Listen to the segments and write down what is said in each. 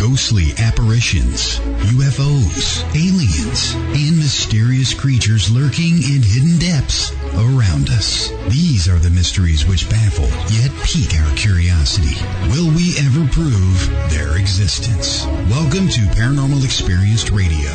ghostly apparitions, UFOs, aliens, and mysterious creatures lurking in hidden depths around us. These are the mysteries which baffle yet pique our curiosity. Will we ever prove their existence? Welcome to Paranormal Experienced Radio.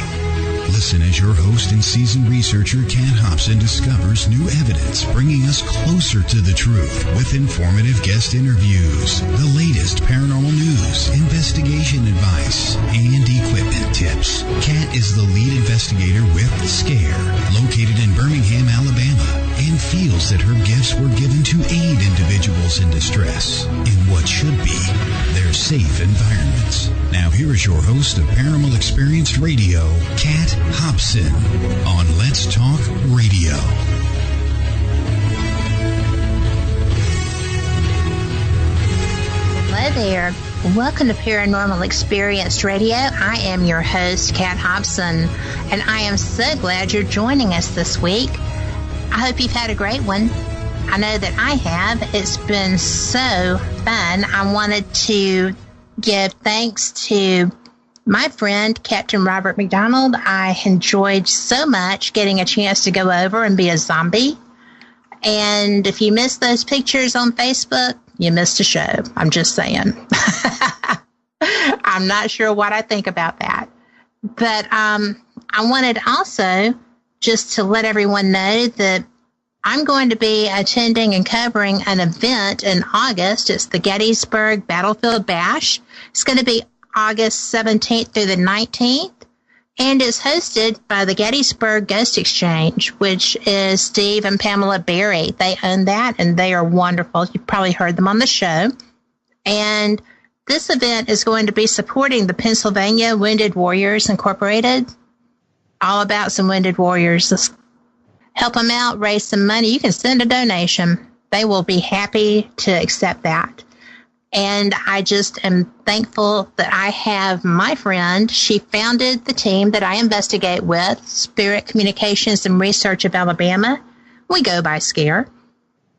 Listen as your host and seasoned researcher Kat Hobson discovers new evidence, bringing us closer to the truth with informative guest interviews, the latest paranormal news, investigation advice, and equipment tips. Kat is the lead investigator with SCARE, located in Birmingham, Alabama, and feels that her gifts were given to aid individuals in distress in what should be their safe environments. Now here is your host of Paranormal Experienced Radio, Kat Hobson, on Let's Talk Radio. Hello there. Welcome to Paranormal Experienced Radio. I am your host, Kat Hobson, and I am so glad you're joining us this week. I hope you've had a great one. I know that I have. It's been so fun. I wanted to give thanks to my friend, Captain Robert McDonald. I enjoyed so much getting a chance to go over and be a zombie. And if you missed those pictures on Facebook, you missed a show. I'm just saying. I'm not sure what I think about that. But I wanted also just to let everyone know that I'm going to be attending and covering an event in August. It's the Gettysburg Battlefield Bash. It's going to be August 17th through the 19th, and it's hosted by the Gettysburg Ghost Exchange, which is Steve and Pamela Berry. They own that, and they are wonderful. You've probably heard them on the show. And this event is going to be supporting the Pennsylvania Wounded Warriors Incorporated. All about some Wounded Warriors. Let's help them out, raise some money. You can send a donation. They will be happy to accept that. And I just am thankful that I have my friend. She founded the team that I investigate with, Spirit Communications and Research of Alabama. We go by SCARE.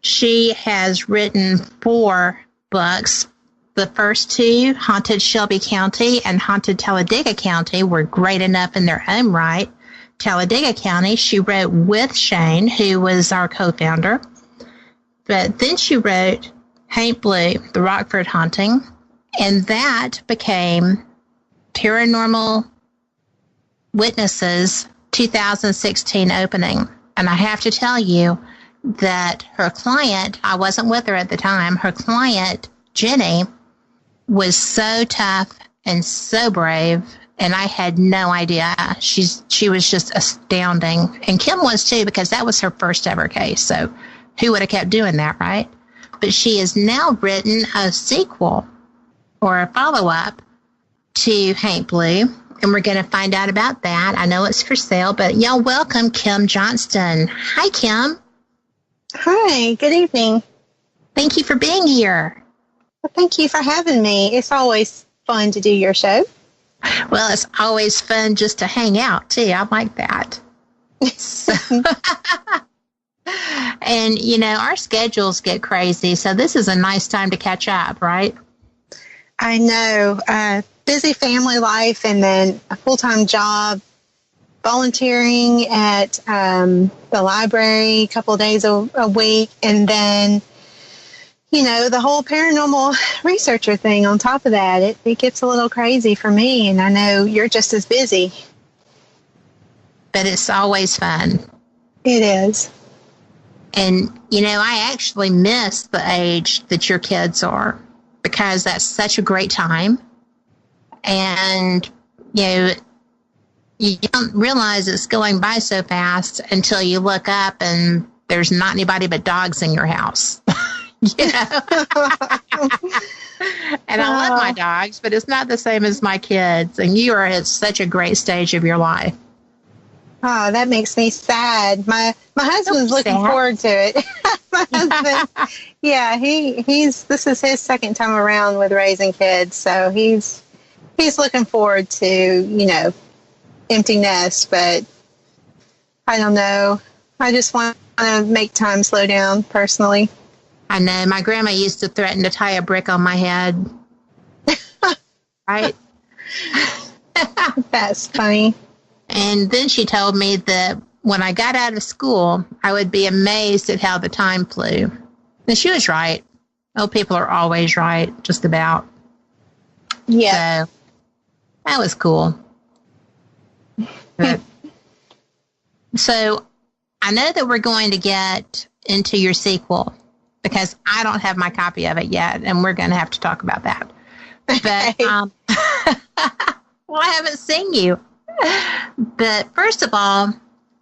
She has written 4 books. The first 2, Haunted Shelby County and Haunted Talladega County, were great enough in their own right. Talladega County, she wrote with Shane, who was our co-founder. But then she wrote Paint Blue, the Rockford Haunting, and that became Paranormal Witnesses 2016 opening. And I have to tell you that her client, I wasn't with her at the time, her client, Jenny, was so tough and so brave, and I had no idea. She was just astounding. And Kim was too, because that was her first ever case. So who would have kept doing that, right? But she has now written a sequel or a follow-up to Paint Blue, and we're going to find out about that. I know it's for sale, but y'all welcome Kim Johnston. Hi, Kim. Hi, good evening. Thank you for being here. Well, thank you for having me. It's always fun to do your show. Well, it's always fun just to hang out, too. I like that. So, and, you know, our schedules get crazy, so this is a nice time to catch up, right? I know. Busy family life and then a full-time job, volunteering at the library a couple of days a week, and then, you know, the whole paranormal researcher thing on top of that. It gets a little crazy for me, and I know you're just as busy. But it's always fun. It is. And, you know, I actually miss the age that your kids are, because that's such a great time. And, you know, you don't realize it's going by so fast until you look up and there's not anybody but dogs in your house. You know? And I love my dogs, but it's not the same as my kids. And you are at such a great stage of your life. Oh, that makes me sad. My husband's looking forward to it. My husband, yeah, this is his second time around with raising kids, so he's looking forward to, you know, empty nest, but I don't know. I just want to make time slow down personally. I know. My grandma used to threaten to tie a brick on my head. Right? That's funny. And then she told me that when I got out of school, I would be amazed at how the time flew. And she was right. Old people are always right, just about. Yeah. So that was cool. But, so I know that we're going to get into your sequel because I don't have my copy of it yet, and we're going to have to talk about that. But, well, I haven't seen you. But first of all,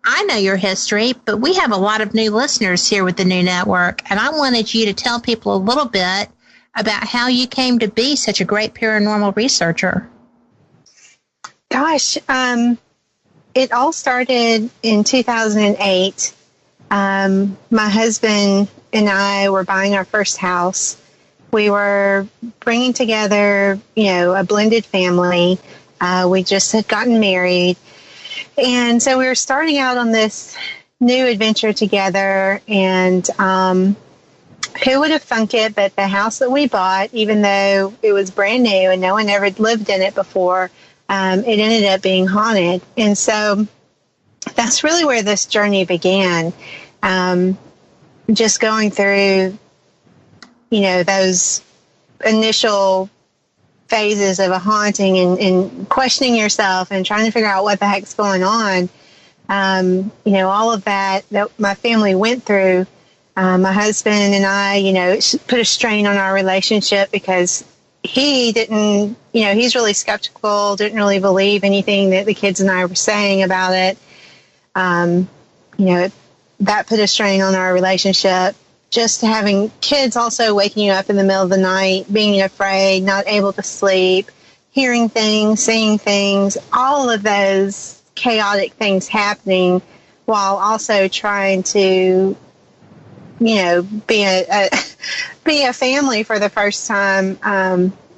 I know your history, but we have a lot of new listeners here with the new network, and I wanted you to tell people a little bit about how you came to be such a great paranormal researcher. Gosh, it all started in 2008. My husband and I were buying our first house. We were bringing together, a blended family. We just had gotten married. And so we were starting out on this new adventure together. And who would have thunk it, but the house that we bought, even though it was brand new and no one ever lived in it before, it ended up being haunted. And so that's really where this journey began. Just going through, those initial phases of a haunting and questioning yourself and trying to figure out what the heck's going on. All of that my family went through. My husband and I, put a strain on our relationship because he didn't, he's really skeptical, didn't really believe anything that the kids and I were saying about it. That put a strain on our relationship. Just having kids also waking you up in the middle of the night, being afraid, not able to sleep, hearing things, seeing things, all of those chaotic things happening while also trying to, be a family for the first time.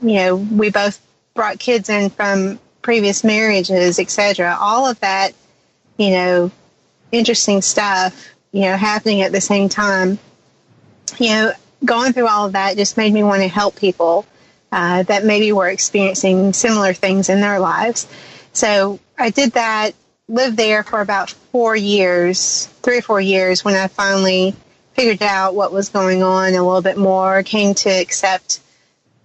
We both brought kids in from previous marriages, etc. All of that, interesting stuff, happening at the same time. Going through all of that just made me want to help people that maybe were experiencing similar things in their lives. So I did that, lived there for about 3 or 4 years, when I finally figured out what was going on a little bit more, came to accept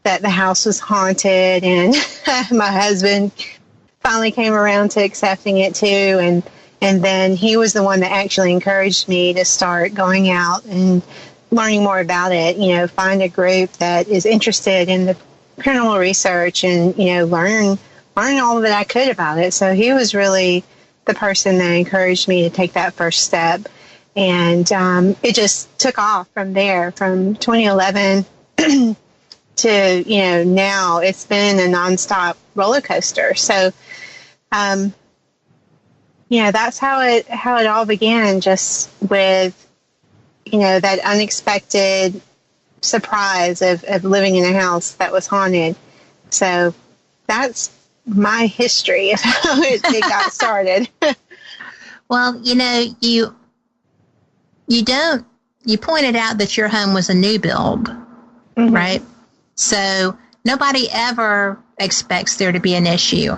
that the house was haunted, and my husband finally came around to accepting it too. And then he was the one that actually encouraged me to start going out and learning more about it, find a group that is interested in the paranormal research and, learn all that I could about it. So he was really the person that encouraged me to take that first step. And it just took off from there, from 2011 to, now it's been a nonstop roller coaster. So, that's how it all began, just with, that unexpected surprise of living in a house that was haunted. So that's my history of how it got started. Well, you pointed out that your home was a new build, mm-hmm. right? So nobody ever expects there to be an issue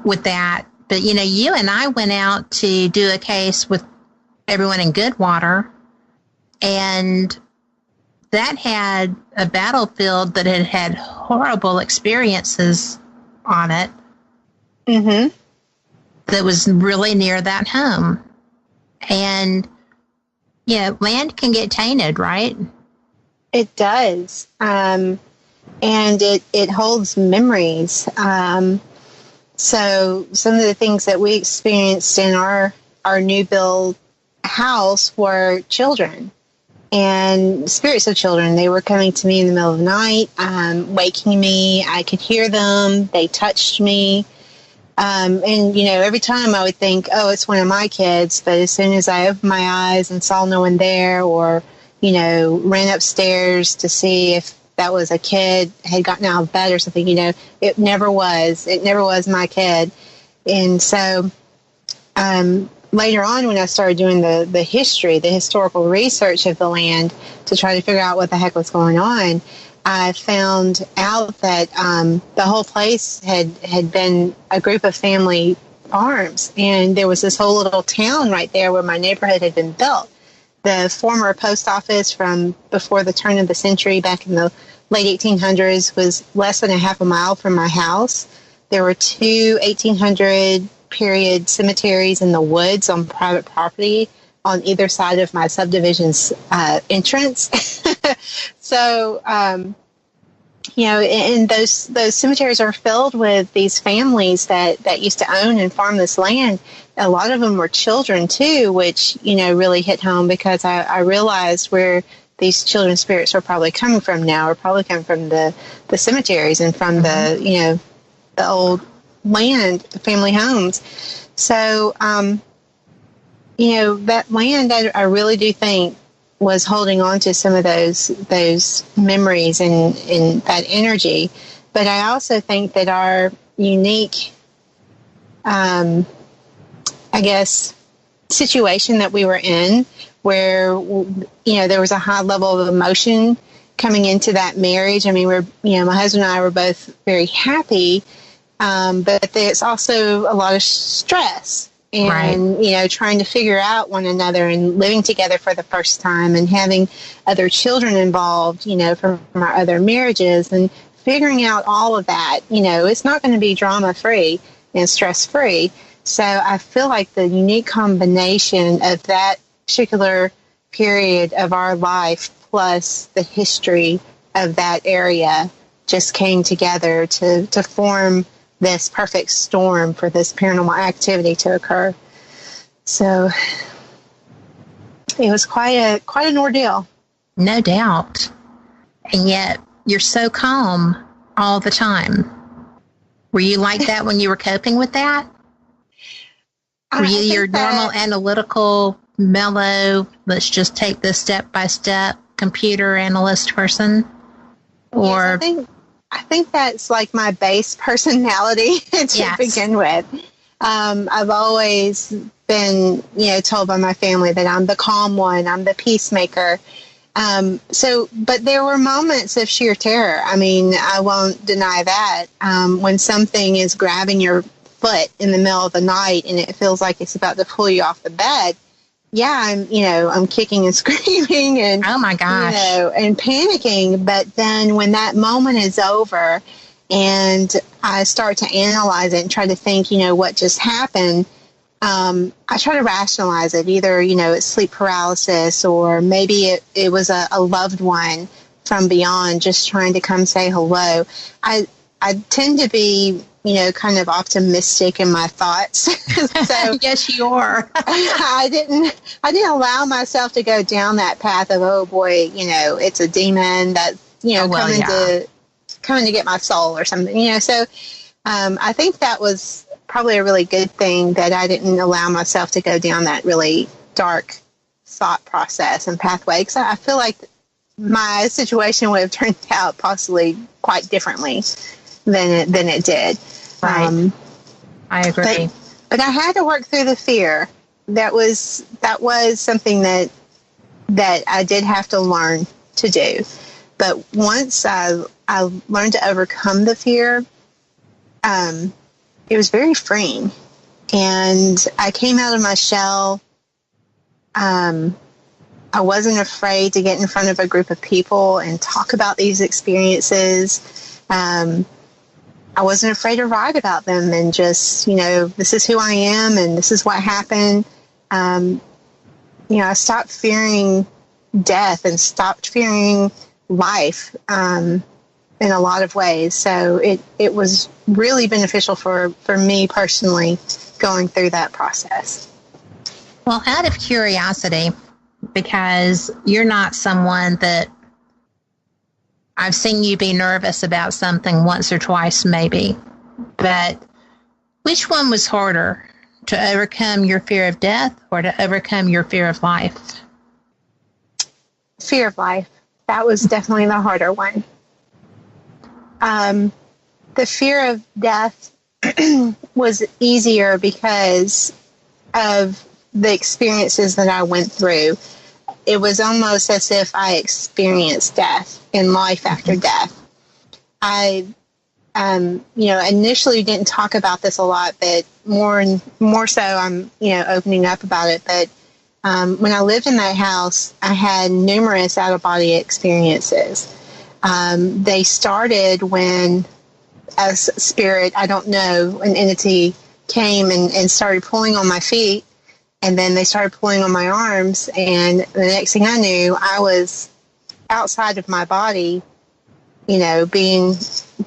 with that. But, you and I went out to do a case with everyone in Goodwater, and that had a battlefield that had had horrible experiences on it. Mm-hmm. That was really near that home. And, land can get tainted, right? It does. And it holds memories. So some of the things that we experienced in our new build house were children and spirits of children. They were coming to me in the middle of the night, waking me. I could hear them. They touched me. And, every time I would think, oh, it's one of my kids. But as soon as I opened my eyes and saw no one there, or, ran upstairs to see if that was a kid, had gotten out of bed or something, it never was. It never was my kid. And so later on, when I started doing the historical research of the land to try to figure out what the heck was going on, I found out that the whole place had been a group of family farms, and there was this whole little town right there where my neighborhood had been built. The former post office from before the turn of the century, back in the late 1800s, was less than a half a mile from my house. There were two 1800 period cemeteries in the woods on private property on either side of my subdivision's entrance. So, and those cemeteries are filled with these families that used to own and farm this land. A lot of them were children too, which, really hit home, because I realized where these children's spirits are probably coming from now, are probably coming from the cemeteries and from the old land, the family homes. So, that land, I really do think, was holding on to some of those memories and that energy. But I also think that our unique, situation that we were in, where, there was a high level of emotion coming into that marriage. I mean, my husband and I were both very happy, but there's also a lot of stress. And, right. Trying to figure out one another and living together for the first time and having other children involved, from our other marriages, and figuring out all of that, it's not going to be drama-free and stress-free. So I feel like the unique combination of that particular period of our life plus the history of that area just came together to form this perfect storm for this paranormal activity to occur. So it was quite an ordeal. No doubt. And yet you're so calm all the time. Were you like that when you were coping with that? Were you your normal analytical, mellow, let's just take this step by step computer analyst person? Or yes, I think that's like my base personality to begin with. I've always been, told by my family that I'm the calm one, I'm the peacemaker. But there were moments of sheer terror. I mean, I won't deny that. When something is grabbing your foot in the middle of the night and it feels like it's about to pull you off the bed, I'm kicking and screaming and, oh my gosh, and panicking. But then when that moment is over and I start to analyze it and try to think, what just happened, I try to rationalize it. Either, it's sleep paralysis, or maybe it was a loved one from beyond just trying to come say hello. I tend to be, kind of optimistic in my thoughts. So yes, you are. I didn't allow myself to go down that path of, oh boy, it's a demon that's, coming to get my soul or something, So I think that was probably a really good thing, that I didn't allow myself to go down that really dark thought process and pathway, because I feel like my situation would have turned out possibly quite differently than it did. Right. I agree. But I had to work through the fear. That was something that I did have to learn to do. But once I learned to overcome the fear, it was very freeing. And I came out of my shell. I wasn't afraid to get in front of a group of people and talk about these experiences. I wasn't afraid to write about them and just, this is who I am and this is what happened. I stopped fearing death and stopped fearing life in a lot of ways. So it was really beneficial for me personally going through that process. Well, out of curiosity, because you're not someone that I've seen you be nervous about something once or twice maybe, but which one was harder, to overcome your fear of death or to overcome your fear of life? Fear of life. That was definitely the harder one. The fear of death was easier because of the experiences that I went through. it was almost as if I experienced death and life after death. I, initially didn't talk about this a lot, but more so I'm, opening up about it. But when I lived in that house, I had numerous out-of-body experiences. They started when a spirit, I don't know, an entity came and started pulling on my feet. And then they started pulling on my arms, and the next thing I knew, I was outside of my body, being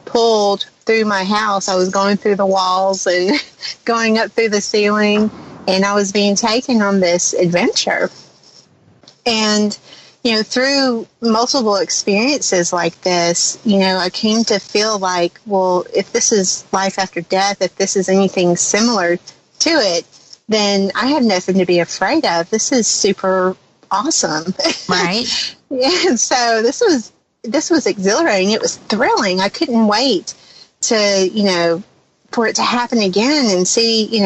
pulled through my house. I was going through the walls and going up through the ceiling, and I was being taken on this adventure. And, through multiple experiences like this, I came to feel like, well, if this is life after death, if this is anything similar to it, then I have nothing to be afraid of. This is super awesome. Right. Yeah. So this was exhilarating. It was thrilling. I couldn't wait to, for it to happen again and see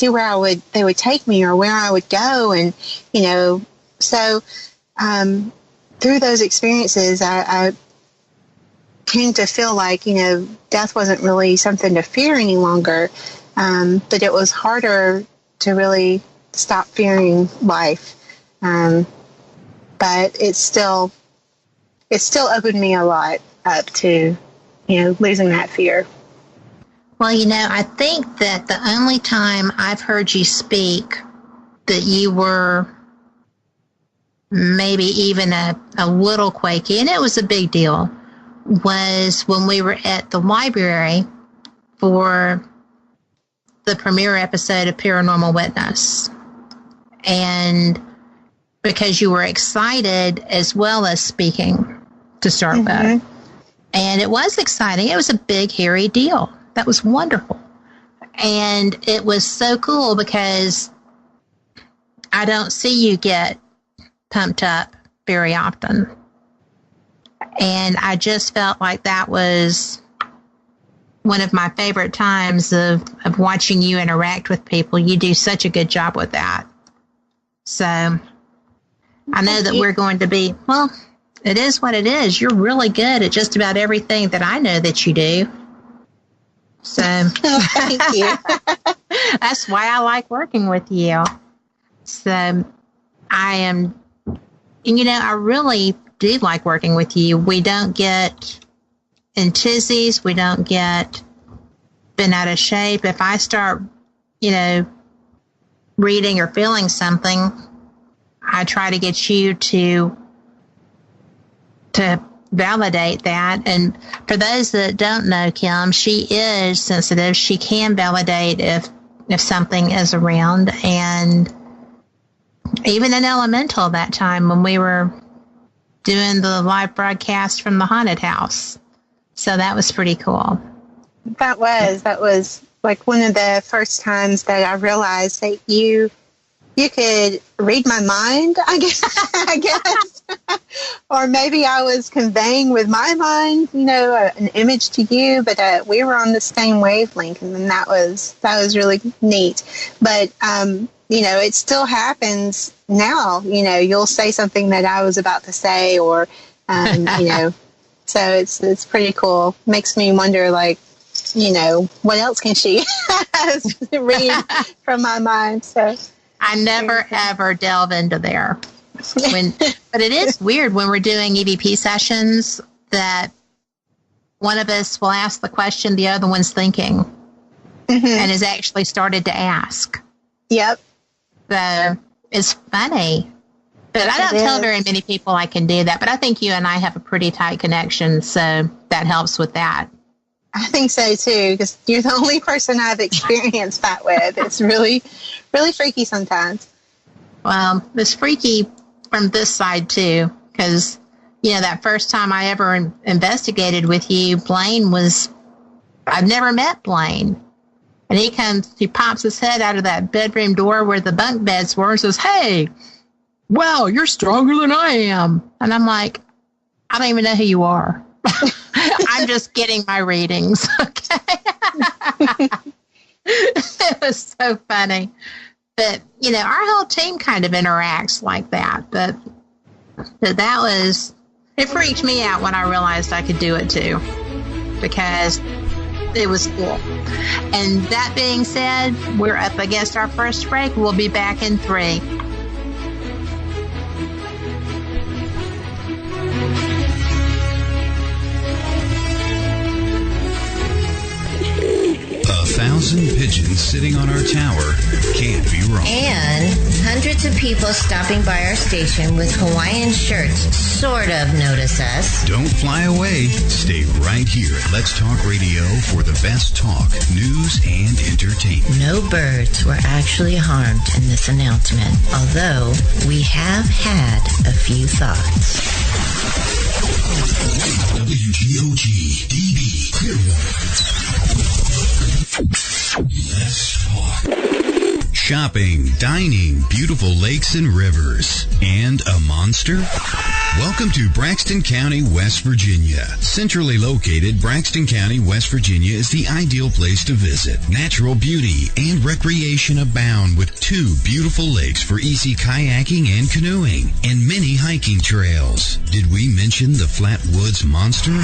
where they would take me or where I would go. And, so, through those experiences, I came to feel like, death wasn't really something to fear any longer. But it was harder to really stop fearing life. But it still opened me a lot up to, losing that fear. Well, I think that the only time I've heard you speak that you were maybe even a little quaky, and it was a big deal, was when we were at the library for the premiere episode of Paranormal Witness. And because you were excited as well as speaking to start with. And it was exciting. It was a big, hairy deal. That was wonderful. And it was so cool because I don't see you get pumped up very often. And I just felt like that was one of my favorite times of watching you interact with people. You do such a good job with that. So I know that we're going to be, well, it is what it is. You're really good at just about everything that I know that you do. So thank you. That's why I like working with you. So I am, and I really do like working with you. We don't get in tizzies. We don't get bent out of shape. If I start, reading or feeling something, I try to get you to validate that. And for those that don't know Kim, she is sensitive. She can validate if something is around. And even an elemental that time when we were doing the live broadcast from the haunted house. So that was pretty cool. That was like one of the first times that I realized that you could read my mind, I guess. Or maybe I was conveying with my mind, an image to you, but we were on the same wavelength, and that was really neat. But, it still happens now. You'll say something that I was about to say, or, so it's pretty cool. Makes me wonder, like, what else can she read from my mind? So I never ever delve into there. But it is weird when we're doing EVP sessions that one of us will ask the question the other one's thinking and has actually started to ask. Yep. So it's funny. But I don't tell very many people I can do that. But I think you and I have a pretty tight connection, so that helps with that. I think so, too, because you're the only person I've experienced that with. It's really, really freaky sometimes. Well, it's freaky from this side, too, because, that first time I ever investigated with you, I've never met Blaine. And he pops his head out of that bedroom door where the bunk beds were and says, "Hey, wow, you're stronger than I am." And I'm like, I don't even know who you are. I'm just getting my readings, okay? It was so funny. But, our whole team kind of interacts like that. But So it freaked me out when I realized I could do it too, because it was cool. And that being said, we're up against our first break. We'll be back in 3. Thousand pigeons sitting on our tower can't be wrong. And hundreds of people stopping by our station with Hawaiian shirts sort of notice us. Don't fly away. Stay right here at Let's Talk Radio for the best talk, news, and entertainment. No birds were actually harmed in this announcement, although we have had a few thoughts. WGOG DB Clearwater. Let's talk. Shopping, dining, beautiful lakes and rivers, and a monster? Welcome to Braxton County, West Virginia. Centrally located, Braxton County, West Virginia is the ideal place to visit. Natural beauty and recreation abound with 2 beautiful lakes for easy kayaking and canoeing, and many hiking trails. Did we mention the Flatwoods Monster?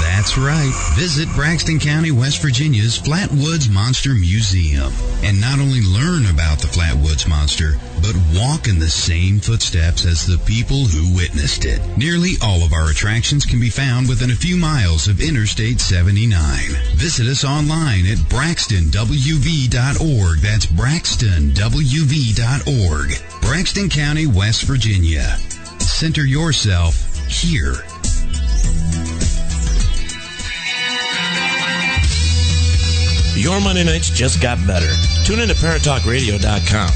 That's right. Visit Braxton County, West Virginia's Flatwoods Monster Museum and not only learn about the Flatwoods Monster, but walk in the same footsteps as the people who witnessed it. Nearly all of our attractions can be found within a few miles of Interstate 79. Visit us online at braxtonwv.org. That's braxtonwv.org. Braxton County, West Virginia. Center yourself here. Your Monday nights just got better. Tune in to ParatalkRadio.com.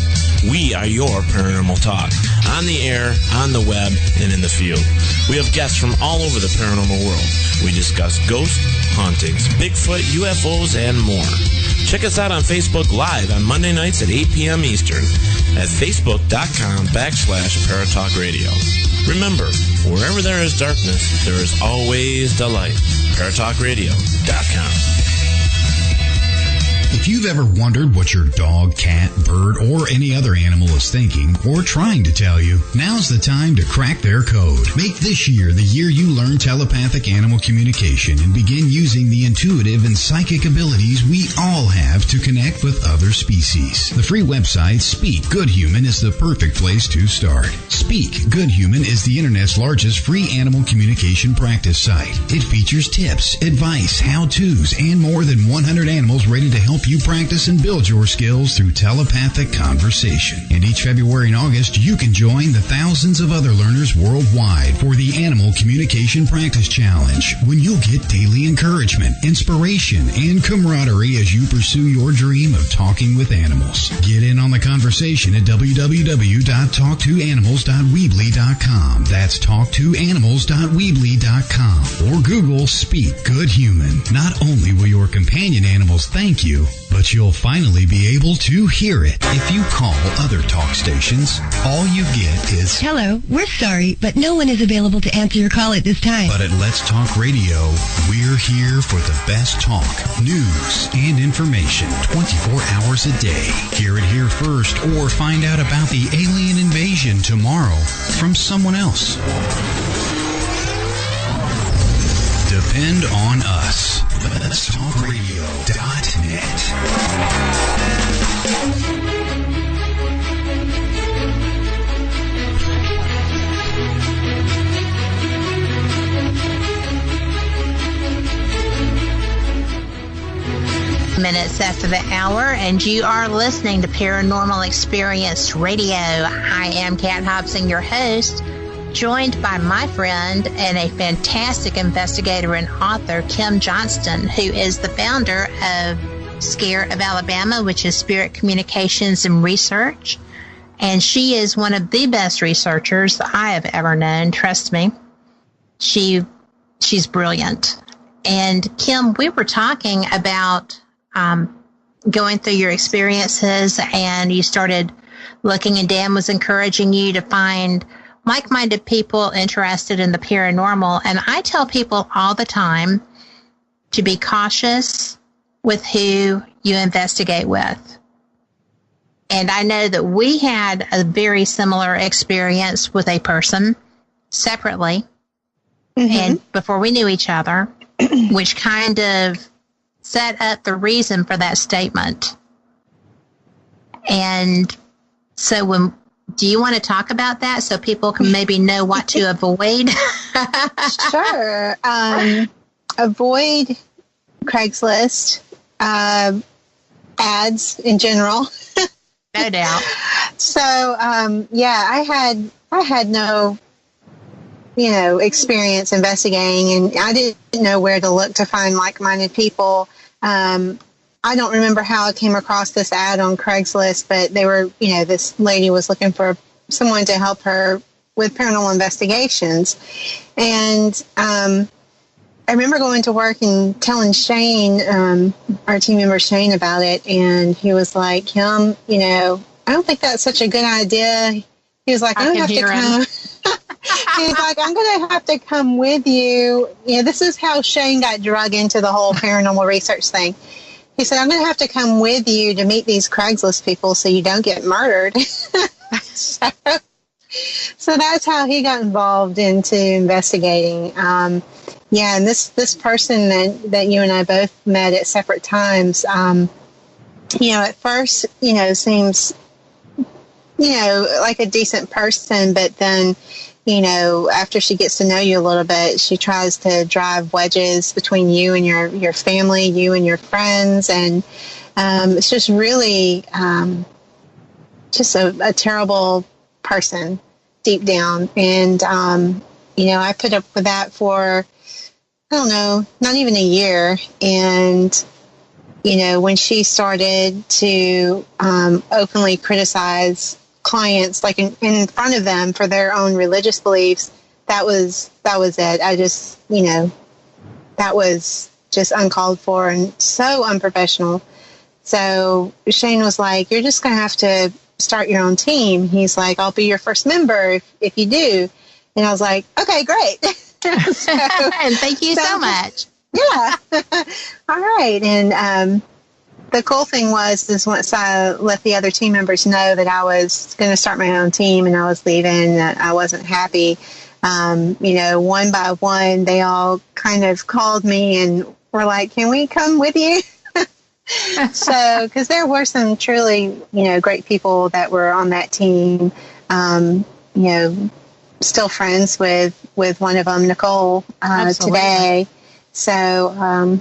We are your paranormal talk. On the air, on the web, and in the field. We have guests from all over the paranormal world. We discuss ghosts, hauntings, Bigfoot, UFOs, and more. Check us out on Facebook Live on Monday nights at 8 p.m. Eastern at Facebook.com/ParatalkRadio. Remember, wherever there is darkness, there is always the light. ParatalkRadio.com. If you've ever wondered what your dog, cat, bird, or any other animal is thinking or trying to tell you, now's the time to crack their code. Make this year the year you learn telepathic animal communication and begin using the intuitive and psychic abilities we all have to connect with other species. The free website Speak Good Human is the perfect place to start. Speak Good Human is the internet's largest free animal communication practice site. It features tips, advice, how-tos, and more than 100 animals ready to help you practice and build your skills through telepathic conversation. And each February and August, you can join the thousands of other learners worldwide for the Animal Communication Practice Challenge, when you'll get daily encouragement, inspiration, and camaraderie as you pursue your dream of talking with animals. Get in on the conversation at www.talktoanimals.weebly.com. That's talktoanimals.weebly.com. Or Google Speak Good Human. Not only will your companion animals thank you, but you'll finally be able to hear it. If you call other talk stations, all you get is, "Hello, we're sorry, but no one is available to answer your call at this time." But at Let's Talk Radio, we're here for the best talk, news, and information 24 hours a day. Hear it here first, or find out about the alien invasion tomorrow from someone else. Depend on us. Let'sTalkRadio.net. Minutes after the hour, and you are listening to Paranormal Experience Radio. I am Kat Hobson, your host, joined by my friend and a fantastic investigator and author, Kim Johnston, who is the founder of Scare of Alabama, which is Spirit Communications and Research. And she is one of the best researchers I have ever known. Trust me. She's brilliant. And Kim, we were talking about going through your experiences, and you started looking, and Dan was encouraging you to find like-minded people interested in the paranormal. And I tell people all the time to be cautious with who you investigate with. And I know that we had a very similar experience with a person separately and before we knew each other, which kind of set up the reason for that statement. And so do you want to talk about that so people can maybe know what to avoid? Sure. Avoid Craigslist ads in general. No doubt. So, I had no, experience investigating, and I didn't know where to look to find like-minded people. I don't remember how I came across this ad on Craigslist, but they were, this lady was looking for someone to help her with paranormal investigations. And I remember going to work and telling Shane, our team member Shane, about it. And he was like, Kim, I don't think that's such a good idea. He was like, I'm going to have to come. He's like, I'm going to have to come with you. This is how Shane got drug into the whole paranormal research thing. He said, I'm going to have to come with you to meet these Craigslist people so you don't get murdered. So that's how he got involved into investigating. And this person that you and I both met at separate times, at first, seems, like a decent person, but then, after she gets to know you a little bit, she tries to drive wedges between you and your family, you and your friends. And it's just really just a terrible person deep down. And, I put up with that for, I don't know, not even a year. And, when she started to openly criticize clients, like in front of them for their own religious beliefs, that was it. I just, that was just uncalled for and so unprofessional. So Shane was like, you're just going to have to start your own team. He's like, I'll be your first member if you do. And I was like, okay, great. So, and thank you so much. Yeah. All right. And, the cool thing is once I let the other team members know that I was going to start my own team and I was leaving, that I wasn't happy, one by one, they all kind of called me and were like, can we come with you? So, because there were some truly, great people that were on that team, still friends with one of them, Nicole, today. So,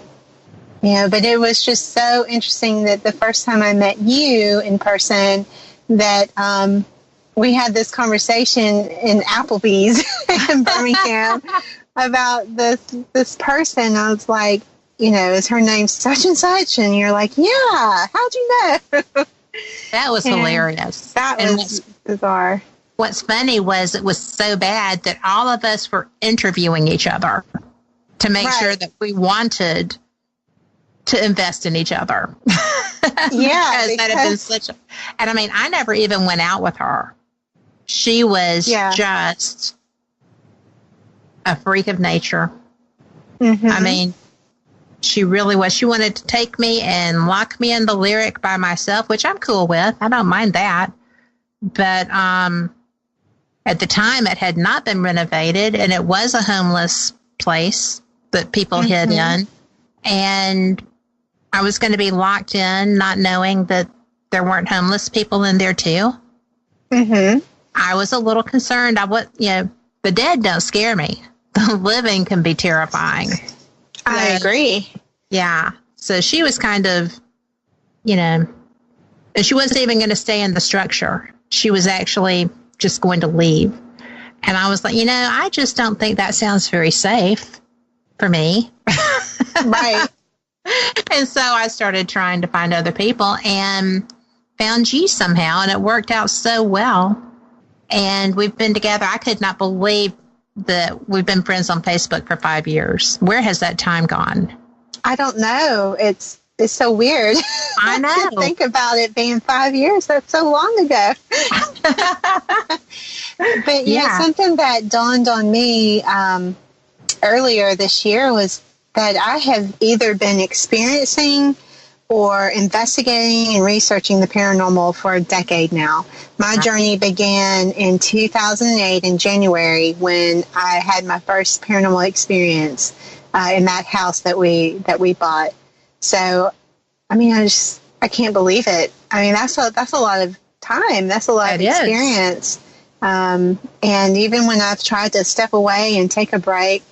but it was just so interesting that the first time I met you in person, that we had this conversation in Applebee's in Birmingham about this person. I was like, is her name such and such? And you're like, yeah, how'd you know? That was hilarious. That was bizarre. What's funny was it was so bad that all of us were interviewing each other to make sure that we wanted to invest in each other. Yeah. because that had been such a, and I mean, I never even went out with her. She was just a freak of nature. Mm-hmm. I mean, she really was. She wanted to take me and lock me in the Lyric by myself, which I'm cool with. I don't mind that. But at the time, it had not been renovated, and it was a homeless place that people hid in. And I was going to be locked in, not knowing that there weren't homeless people in there too. Mm-hmm. I was a little concerned. The dead don't scare me. The living can be terrifying. I agree. Yeah. So she was kind of, and she wasn't even going to stay in the structure. She was actually just going to leave. And I was like, I just don't think that sounds very safe for me. Right. And so I started trying to find other people and found you somehow, and it worked out so well. And we've been together. I could not believe that we've been friends on Facebook for 5 years. Where has that time gone? I don't know. It's so weird. I know. To think about it being 5 years. That's so long ago. But something that dawned on me earlier this year was that I have either been experiencing for investigating and researching the paranormal for a decade now. My journey began in 2008 in January when I had my first paranormal experience in that house that we bought. So, I mean, I can't believe it. I mean, that's a lot of time. That's a lot of experience. And even when I've tried to step away and take a break,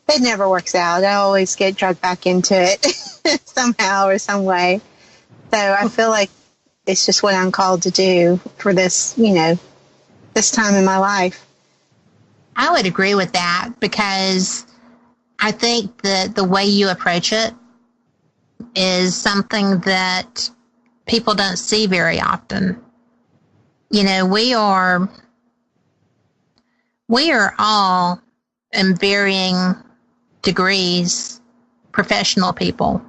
it never works out. I always get dragged back into it somehow or some way. So I feel like it's just what I'm called to do for this, this time in my life. I would agree with that because I think that the way you approach it is something that people don't see very often. We are all in varying degrees professional people.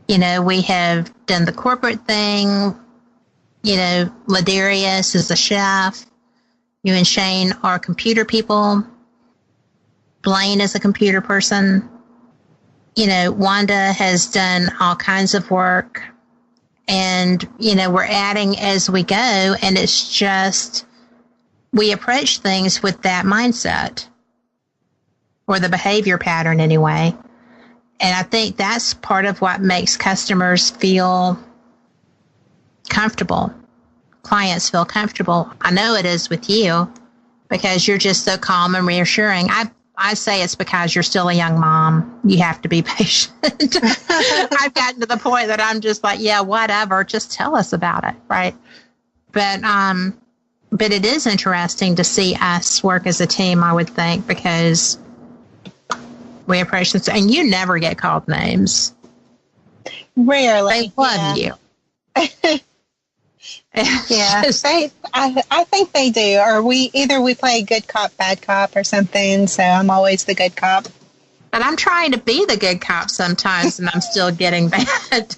We have done the corporate thing. Ladarius is a chef. You and Shane are computer people. Blaine is a computer person. Wanda has done all kinds of work. And, we're adding as we go. And it's just, we approach things with that mindset. Or the behavior pattern anyway. And I think that's part of what makes customers feel comfortable. Clients feel comfortable. I know it is with you because you're just so calm and reassuring. I say it's because you're still a young mom. You have to be patient. I've gotten to the point that I'm just like, yeah, whatever. Just tell us about it, right? But it is interesting to see us work as a team, I would think, because we approach this, and you never get called names. Rarely. They love you. Yeah, I think they do. Or we play good cop, bad cop or something, so I'm always the good cop. But I'm trying to be the good cop sometimes, and I'm still getting bad.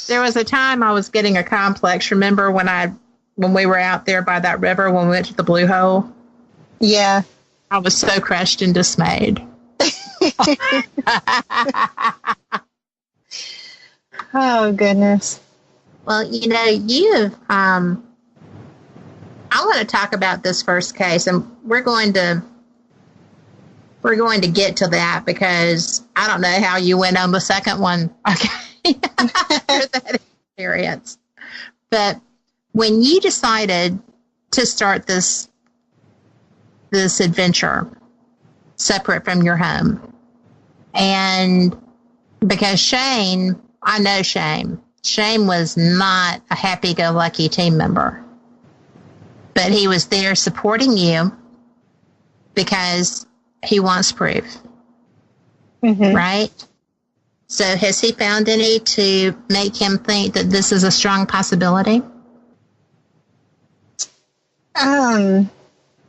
There was a time I was getting a complex. Remember when we were out there by that river when we went to the Blue Hole? Yeah. I was so crushed and dismayed. Oh, goodness. Well, you've, I want to talk about this first case, and we're going to get to that because I don't know how you went on the second one. Okay. After that experience. But when you decided to start this adventure separate from your home, and because Shane was not a happy-go-lucky team member, but he was there supporting you because he wants proof, right? So has he found any to make him think that this is a strong possibility?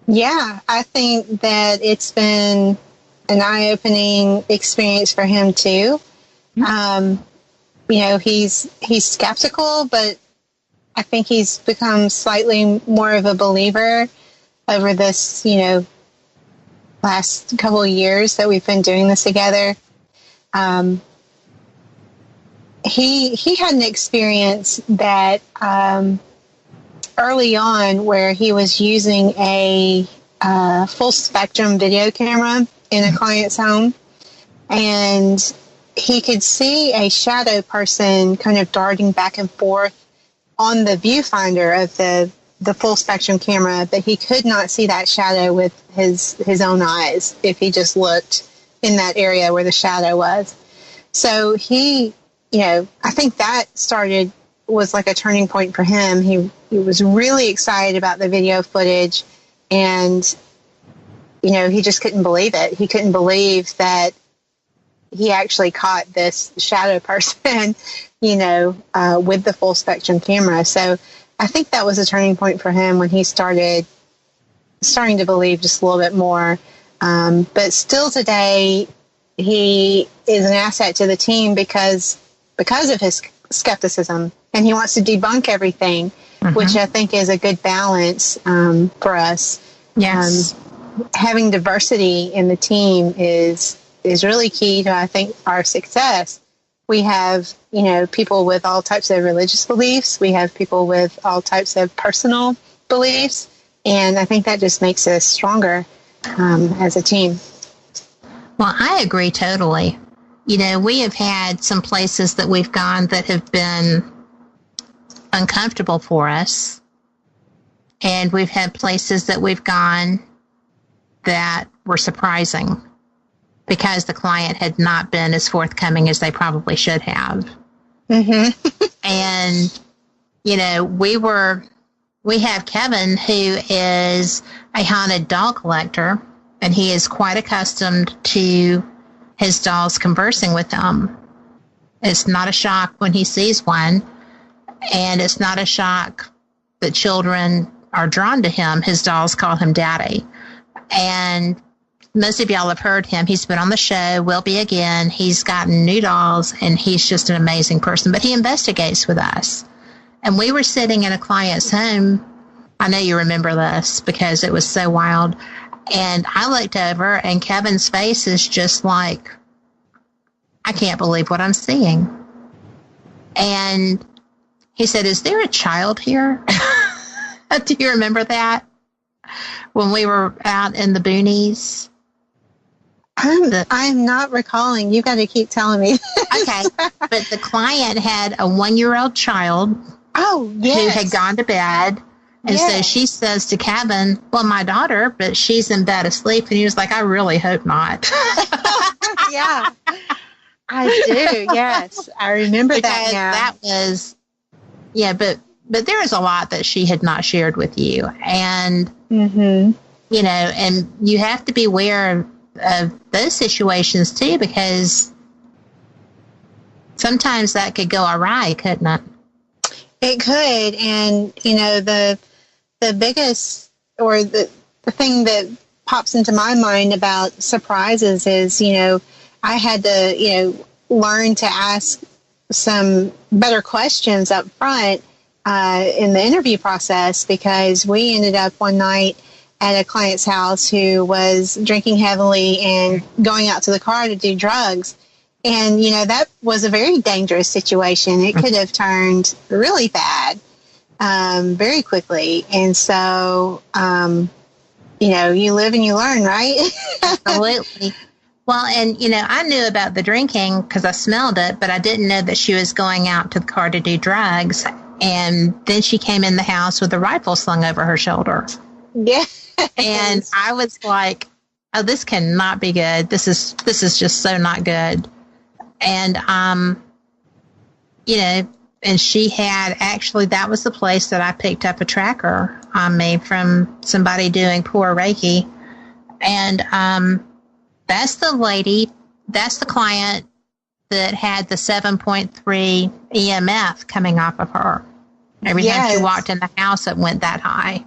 Yeah, I think that it's been an eye-opening experience for him too. He's skeptical, but I think he's become slightly more of a believer over this, last couple of years that we've been doing this together. He had an experience that early on where he was using a full spectrum video camera in a client's home, and he could see a shadow person kind of darting back and forth on the viewfinder of the full spectrum camera, but he could not see that shadow with his own eyes if he just looked in that area where the shadow was. So he, I think that was like a turning point for him. He was really excited about the video footage, and, he just couldn't believe it. He couldn't believe that he actually caught this shadow person, with the full spectrum camera. So I think that was a turning point for him when he starting to believe just a little bit more. But still today, he is an asset to the team because of his skepticism, and he wants to debunk everything, which I think is a good balance for us. Yes. Having diversity in the team is is really key to, I think, our success. We have, people with all types of religious beliefs. We have people with all types of personal beliefs. And I think that just makes us stronger as a team. Well, I agree totally. We have had some places that we've gone that have been uncomfortable for us. And we've had places that we've gone that were surprising because the client had not been as forthcoming as they probably should have. Mm-hmm. And, we have Kevin, who is a haunted doll collector, and he is quite accustomed to his dolls conversing with them. It's not a shock when he sees one, and it's not a shock that children are drawn to him. His dolls call him Daddy. And most of y'all have heard him. He's been on the show, will be again. He's gotten new dolls, and he's just an amazing person. But he investigates with us. And we were sitting in a client's home. I know you remember this because it was so wild. And I looked over, and Kevin's face is just like, I can't believe what I'm seeing. And he said, is there a child here? Do you remember that? When we were out in the boonies? I'm not recalling. You got to keep telling me. Okay. But the client had a 1-year-old child. Oh, yes. Who had gone to bed. And so she says to Kevin, well, my daughter, but she's in bed asleep. And he was like, I really hope not. Yeah, I do. Yes. I remember that now. That was, but there was a lot that she had not shared with you. And, and you have to be aware of those situations too, because sometimes that could go awry, couldn't it? It could. And, the biggest, or the thing that pops into my mind about surprises is, I had to, learn to ask some better questions up front in the interview process, because we ended up one night at a client's house who was drinking heavily and going out to the car to do drugs. And, that was a very dangerous situation. It could have turned really bad very quickly. And so, you live and you learn, right? Absolutely. Well, and, I knew about the drinking because I smelled it, but I didn't know that she was going out to the car to do drugs. And then she came in the house with a rifle slung over her shoulder. Yeah. And I was like, oh, this cannot be good. This is just so not good. And, and she had actually, that was the place that I picked up a tracker on me from somebody doing poor Reiki. And that's the client that had the 7.3 EMF coming off of her. Every time she walked in the house, it went that high.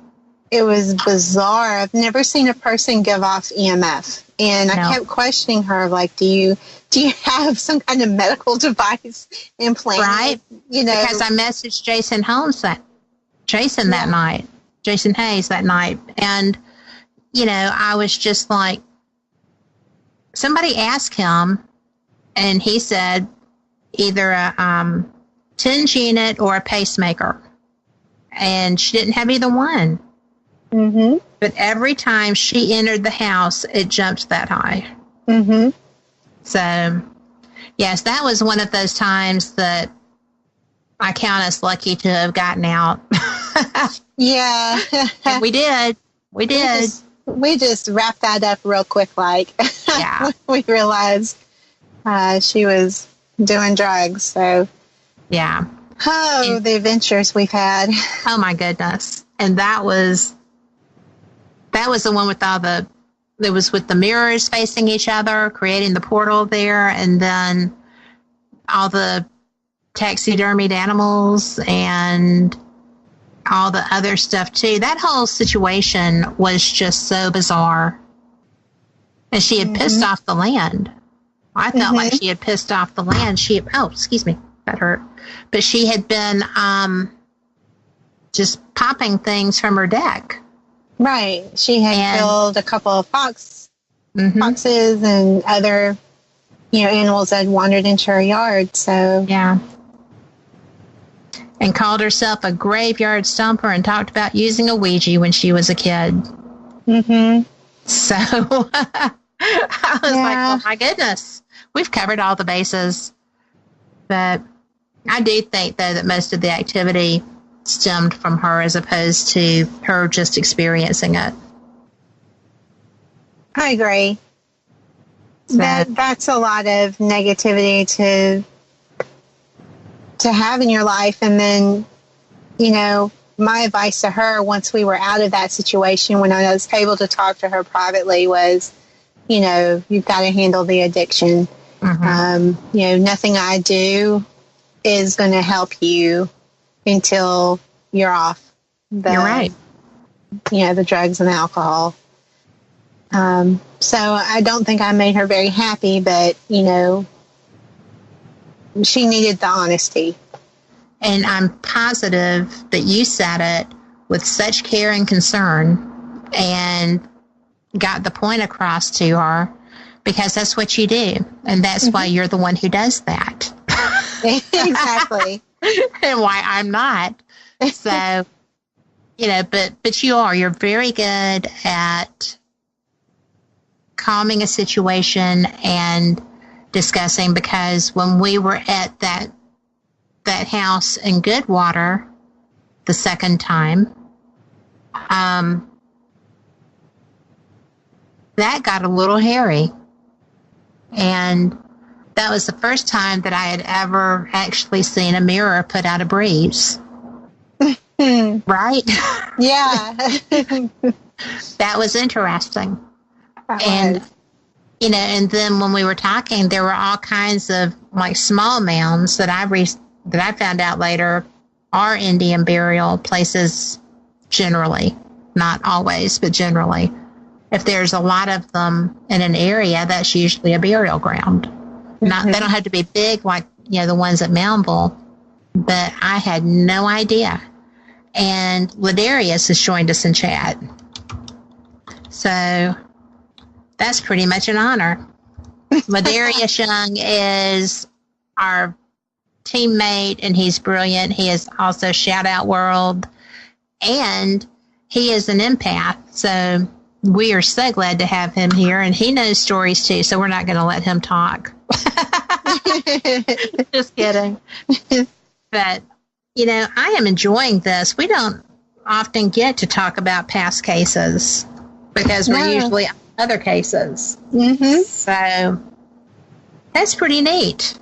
It was bizarre. I've never seen a person give off EMF. And I kept questioning her, like, do you have some kind of medical device implanted? Right. Because I messaged Jason Hayes that night. And, I was just like, somebody asked him, and he said either a TENS unit or a pacemaker. And she didn't have either one. Mm-hmm. But every time she entered the house, it jumped that high. Mm-hmm. So, yes, that was one of those times that I count us lucky to have gotten out. Yeah. And we did. We just wrapped that up real quick, like. Yeah. We realized she was doing drugs, so. Yeah. Oh, the adventures we've had. Oh, my goodness. And that was the one with it was with the mirrors facing each other, creating the portal there, and then all the taxidermied animals and all the other stuff too. That whole situation was just so bizarre. And she had pissed off the land. I felt like she had pissed off the land. Excuse me, that hurt. But she had been just popping things from her deck. Right. She had killed a couple of foxes and other animals that wandered into her yard. So yeah. And called herself a graveyard stomper and talked about using a Ouija when she was a kid. Mm-hmm. So I was like, oh my goodness, we've covered all the bases. But I do think, though, that most of the activity stemmed from her as opposed to her just experiencing it. I agree. So, that's a lot of negativity to have in your life. And then, my advice to her once we were out of that situation, when I was able to talk to her privately, was, you've got to handle the addiction. Mm-hmm. Nothing I do is going to help you until you're off you're right. The drugs and the alcohol. So I don't think I made her very happy, but, she needed the honesty. And I'm positive that you said it with such care and concern and got the point across to her, because that's what you do. And that's why you're the one who does that. Exactly. And why I'm not. So, but you're very good at calming a situation and discussing, because when we were at that house in Goodwater the second time, that got a little hairy. And that was the first time that I had ever actually seen a mirror put out a breeze. Right? Yeah. That was interesting. And then when we were talking, there were all kinds of small mounds that I found out later are Indian burial places generally. Not always, but generally. If there's a lot of them in an area, that's usually a burial ground. They don't have to be big like, the ones at Moundville, but I had no idea. And Ladarius has joined us in chat. So that's pretty much an honor. Ladarius Young is our teammate, and he's brilliant. He is also Shout Out World, and he is an empath. So we are so glad to have him here, and he knows stories too, so we're not going to let him talk. Just kidding. But, I am enjoying this. We don't often get to talk about past cases because we're usually on other cases. Mm-hmm. So that's pretty neat.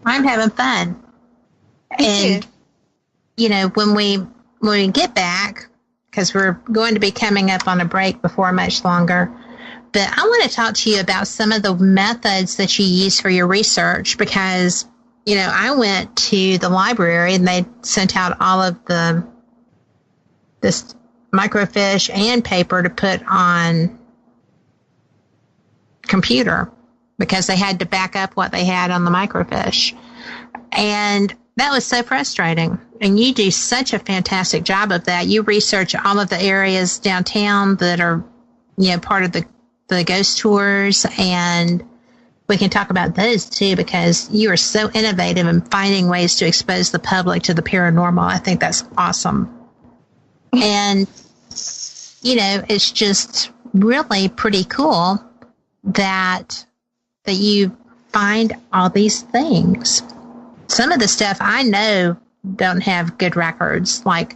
I'm having fun. And, when we get back, because we're going to be coming up on a break before much longer, but I want to talk to you about some of the methods that you use for your research, because, I went to the library and they sent out all of this microfiche and paper to put on computer because they had to back up what they had on the microfiche. And that was so frustrating. And you do such a fantastic job of that. You research all of the areas downtown that are, part of the ghost tours, and we can talk about those too, because you are so innovative in finding ways to expose the public to the paranormal. I think that's awesome. And, it's just really pretty cool that you find all these things. Some of the stuff I know don't have good records, like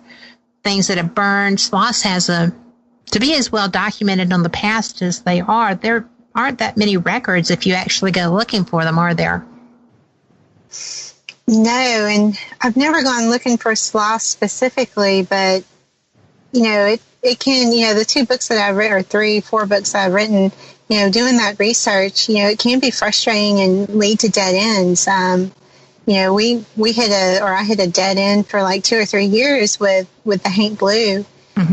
things that have burned. Sloss has to be as well documented on the past as they are, there aren't that many records if you actually go looking for them, are there? No, and I've never gone looking for Sloss specifically, but, it can, the 2 books that I've written, or 4 books that I've written, doing that research, it can be frustrating and lead to dead ends. We I hit a dead end for like 2 or 3 years with the Hank Blue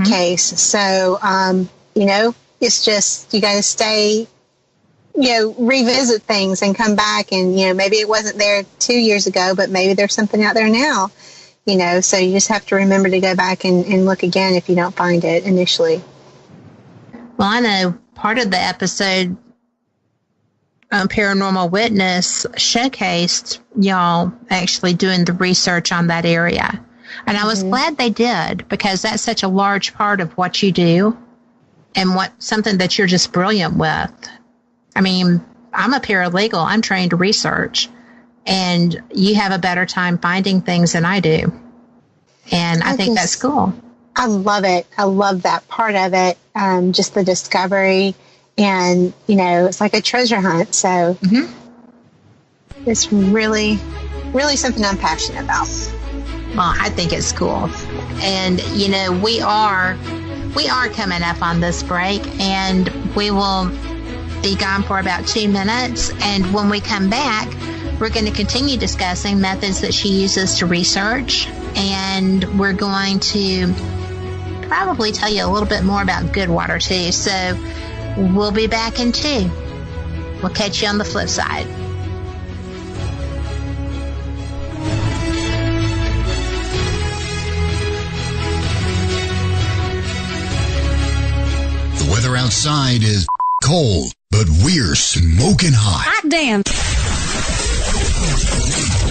case. So, it's just, you got to stay, revisit things and come back and, maybe it wasn't there 2 years ago, but maybe there's something out there now, so you just have to remember to go back and look again if you don't find it initially. Well, I know part of the episode Paranormal Witness showcased y'all actually doing the research on that area. And I was glad they did, because that's such a large part of what you do and something that you're just brilliant with. I mean, I'm a paralegal. I'm trained to research, and you have a better time finding things than I do. And I think that's cool. I love it. I love that part of it. Just the discovery, and, it's like a treasure hunt. So it's really, really something I'm passionate about. Well, I think it's cool. And, we are coming up on this break, and we will be gone for about 2 minutes. And when we come back, we're going to continue discussing methods that she uses to research. And we're going to probably tell you a little bit more about Goodwater, too. So we'll be back in 2. We'll catch you on the flip side. The weather outside is cold, but we're smoking hot. Hot damn.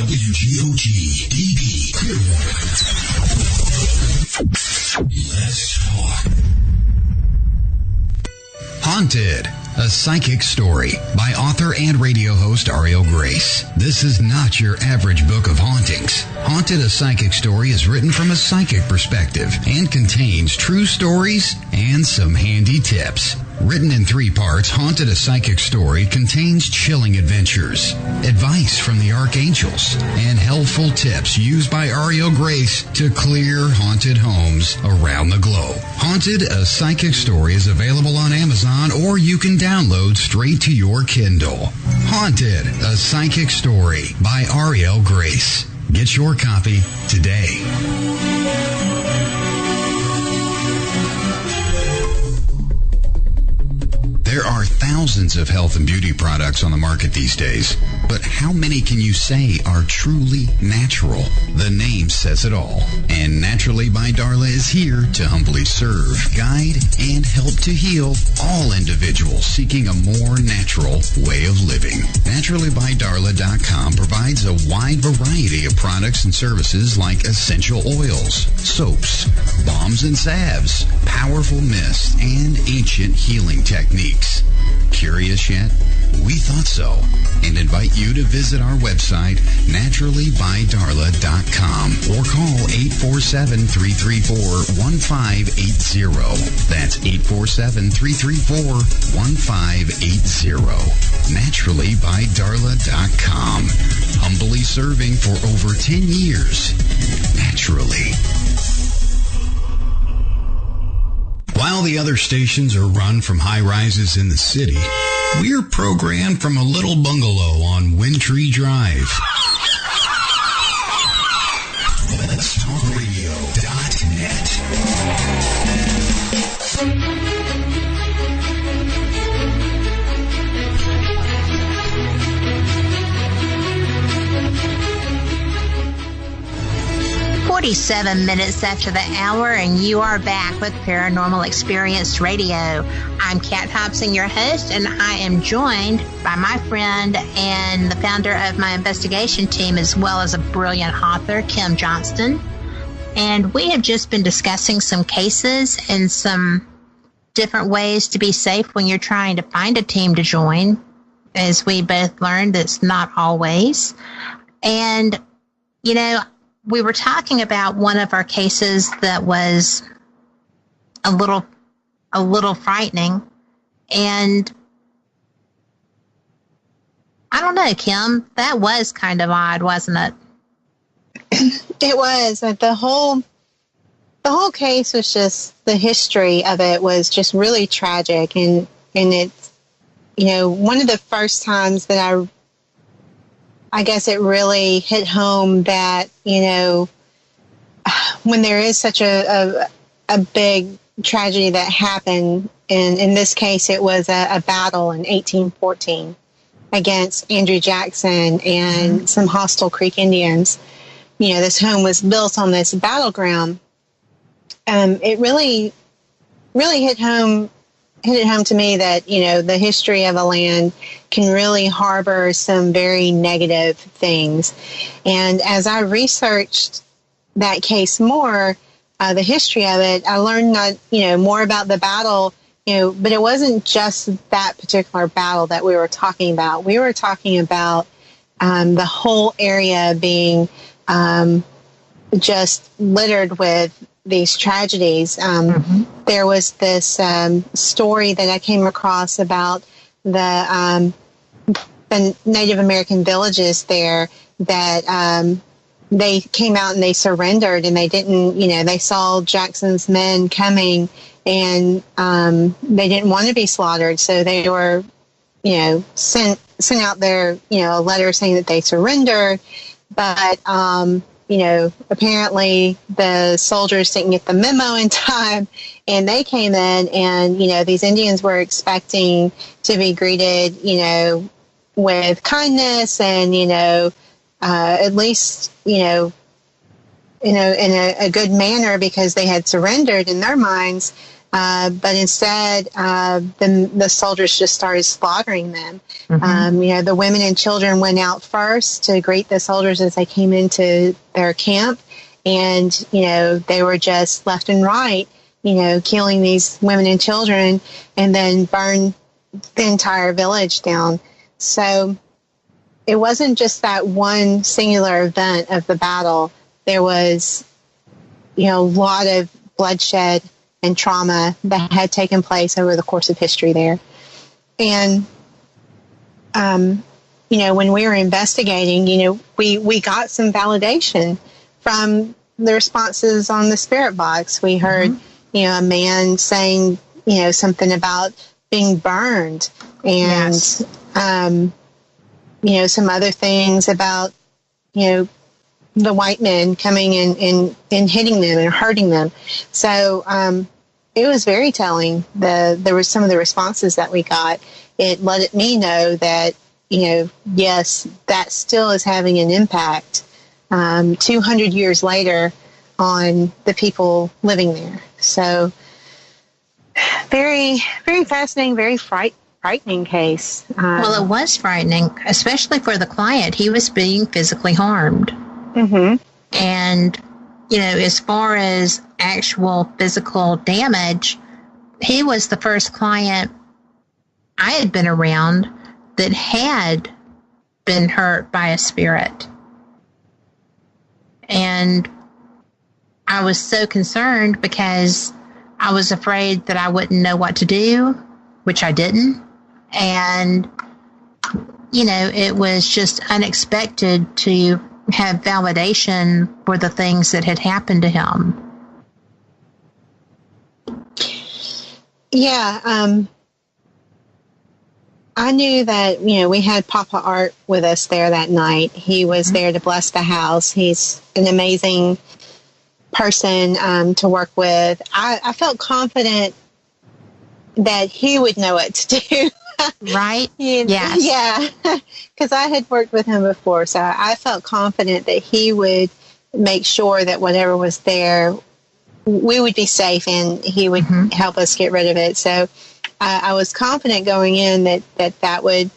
WGOG DB Clearwater. Let's talk. Haunted, a psychic story by author and radio host Ariel Grace. This is not your average book of hauntings. Haunted, a psychic story is written from a psychic perspective and contains true stories and some handy tips. Written in 3 parts, Haunted, a Psychic Story contains chilling adventures, advice from the archangels, and helpful tips used by Ariel Grace to clear haunted homes around the globe. Haunted, a Psychic Story is available on Amazon, or you can download straight to your Kindle. Haunted, a Psychic Story by Ariel Grace. Get your copy today. There are thousands of health and beauty products on the market these days, but how many can you say are truly natural? The name says it all. And Naturally by Darla is here to humbly serve, guide, and help to heal all individuals seeking a more natural way of living. NaturallyByDarla.com provides a wide variety of products and services like essential oils, soaps, balms and salves, powerful mists, and ancient healing techniques. Curious yet? We thought so, and invite you to visit our website, naturallybydarla.com, or call 847-334-1580. That's 847-334-1580. Naturallybydarla.com. Humbly serving for over 10 years. Naturally. While the other stations are run from high-rises in the city, we're programmed from a little bungalow on Windtree Drive. Let'sTalkRadio.net. 47 minutes after the hour, and you are back with Paranormal Experience Radio. I'm Kat Hobson, your host, and I am joined by my friend and the founder of my investigation team, as well as a brilliant author, Kim Johnston. And we have just been discussing some cases and some different ways to be safe when you're trying to find a team to join. As we both learned, it's not always. And, you know, we were talking about one of our cases that was a little frightening. And I don't know, Kim, that was kind of odd, wasn't it? It was. The whole case was just, the history of it was just really tragic. And it's, you know, one of the first times that I guess it really hit home that, you know, when there is such a big tragedy that happened, and in this case it was a battle in 1814 against Andrew Jackson and some hostile Creek Indians. You know, this home was built on this battleground. It really, really hit home hit it home to me that, the history of a land can really harbor some very negative things. And as I researched that case more, the history of it, I learned more about the battle, but it wasn't just that particular battle that we were talking about. We were talking about the whole area being just littered with these tragedies. There was this story that I came across about the Native American villages there that they came out and they surrendered, and they didn't, they saw Jackson's men coming, and they didn't want to be slaughtered, so they were, sent out their, a letter saying that they surrendered, but apparently the soldiers didn't get the memo in time, and they came in, and, these Indians were expecting to be greeted, with kindness and, at least, in a good manner, because they had surrendered in their minds. But instead, the soldiers just started slaughtering them. The women and children went out first to greet the soldiers as they came into their camp. And, they were just left and right, killing these women and children, and then burned the entire village down. So it wasn't just that one singular event of the battle. There was, a lot of bloodshed and trauma that had taken place over the course of history there. And, when we were investigating, we got some validation from the responses on the spirit box. We heard, a man saying, something about being burned, and, some other things about, the white men coming and hitting them and hurting them. So it was very telling. There were some of the responses that we got. It let me know that, yes, that still is having an impact 200 years later on the people living there. So very, very fascinating, very frightening case. Well, it was frightening, especially for the client. He was being physically harmed. And, as far as actual physical damage, he was the first client I had been around that had been hurt by a spirit. And I was so concerned because I was afraid that I wouldn't know what to do, which I didn't. And, it was just unexpected to have validation for the things that had happened to him. Yeah. I knew that, we had Papa Art with us there that night. He was there to bless the house. He's an amazing person to work with. I felt confident that he would know what to do. Right? Yes. Yeah. Because I had worked with him before, so I felt confident that he would make sure that whatever was there, we would be safe, and he would help us get rid of it. So I was confident going in that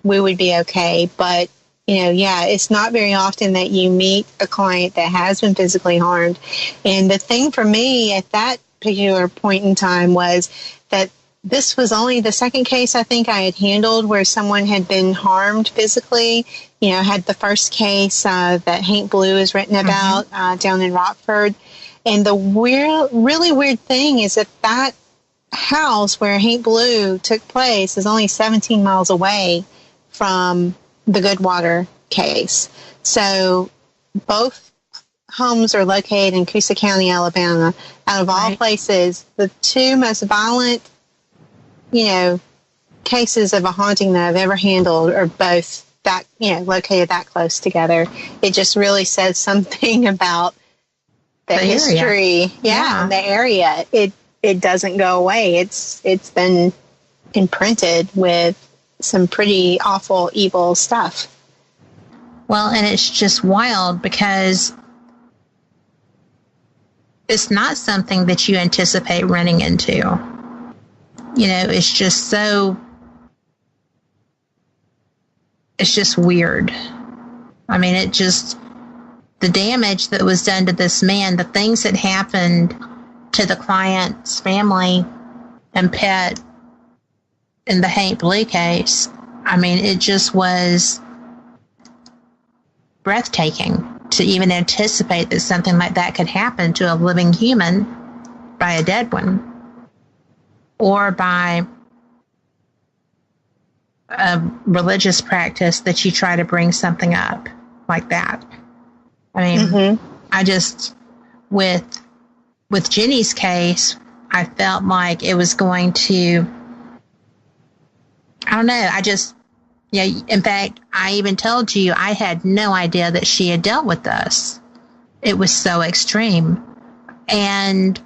we would be okay. But, it's not very often that you meet a client that has been physically harmed. And the thing for me at that particular point in time was that this was only the second case I think I had handled where someone had been harmed physically. Had the first case that Hank Blue is written about down in Rockford. And the really weird thing is that house where Hank Blue took place is only 17 miles away from the Goodwater case. So both homes are located in Coosa County, Alabama. Out of all places, the two most violent cases of a haunting that I've ever handled are both that, located that close together. It just really says something about the history. Yeah, the area. It doesn't go away. It's been imprinted with some pretty awful, evil stuff. Well, and it's just wild because it's not something that you anticipate running into. it's just weird. I mean, the damage that was done to this man, the things that happened to the client's family and pet in the Hank Blue case, I mean, it just was breathtaking to even anticipate that something like that could happen to a living human by a dead one, or by a religious practice that you try to bring something up like that. I mean, I just, with Jenny's case, I felt like it was going to, I don't know, in fact, I even told you I had no idea that she had dealt with this. It was so extreme. And,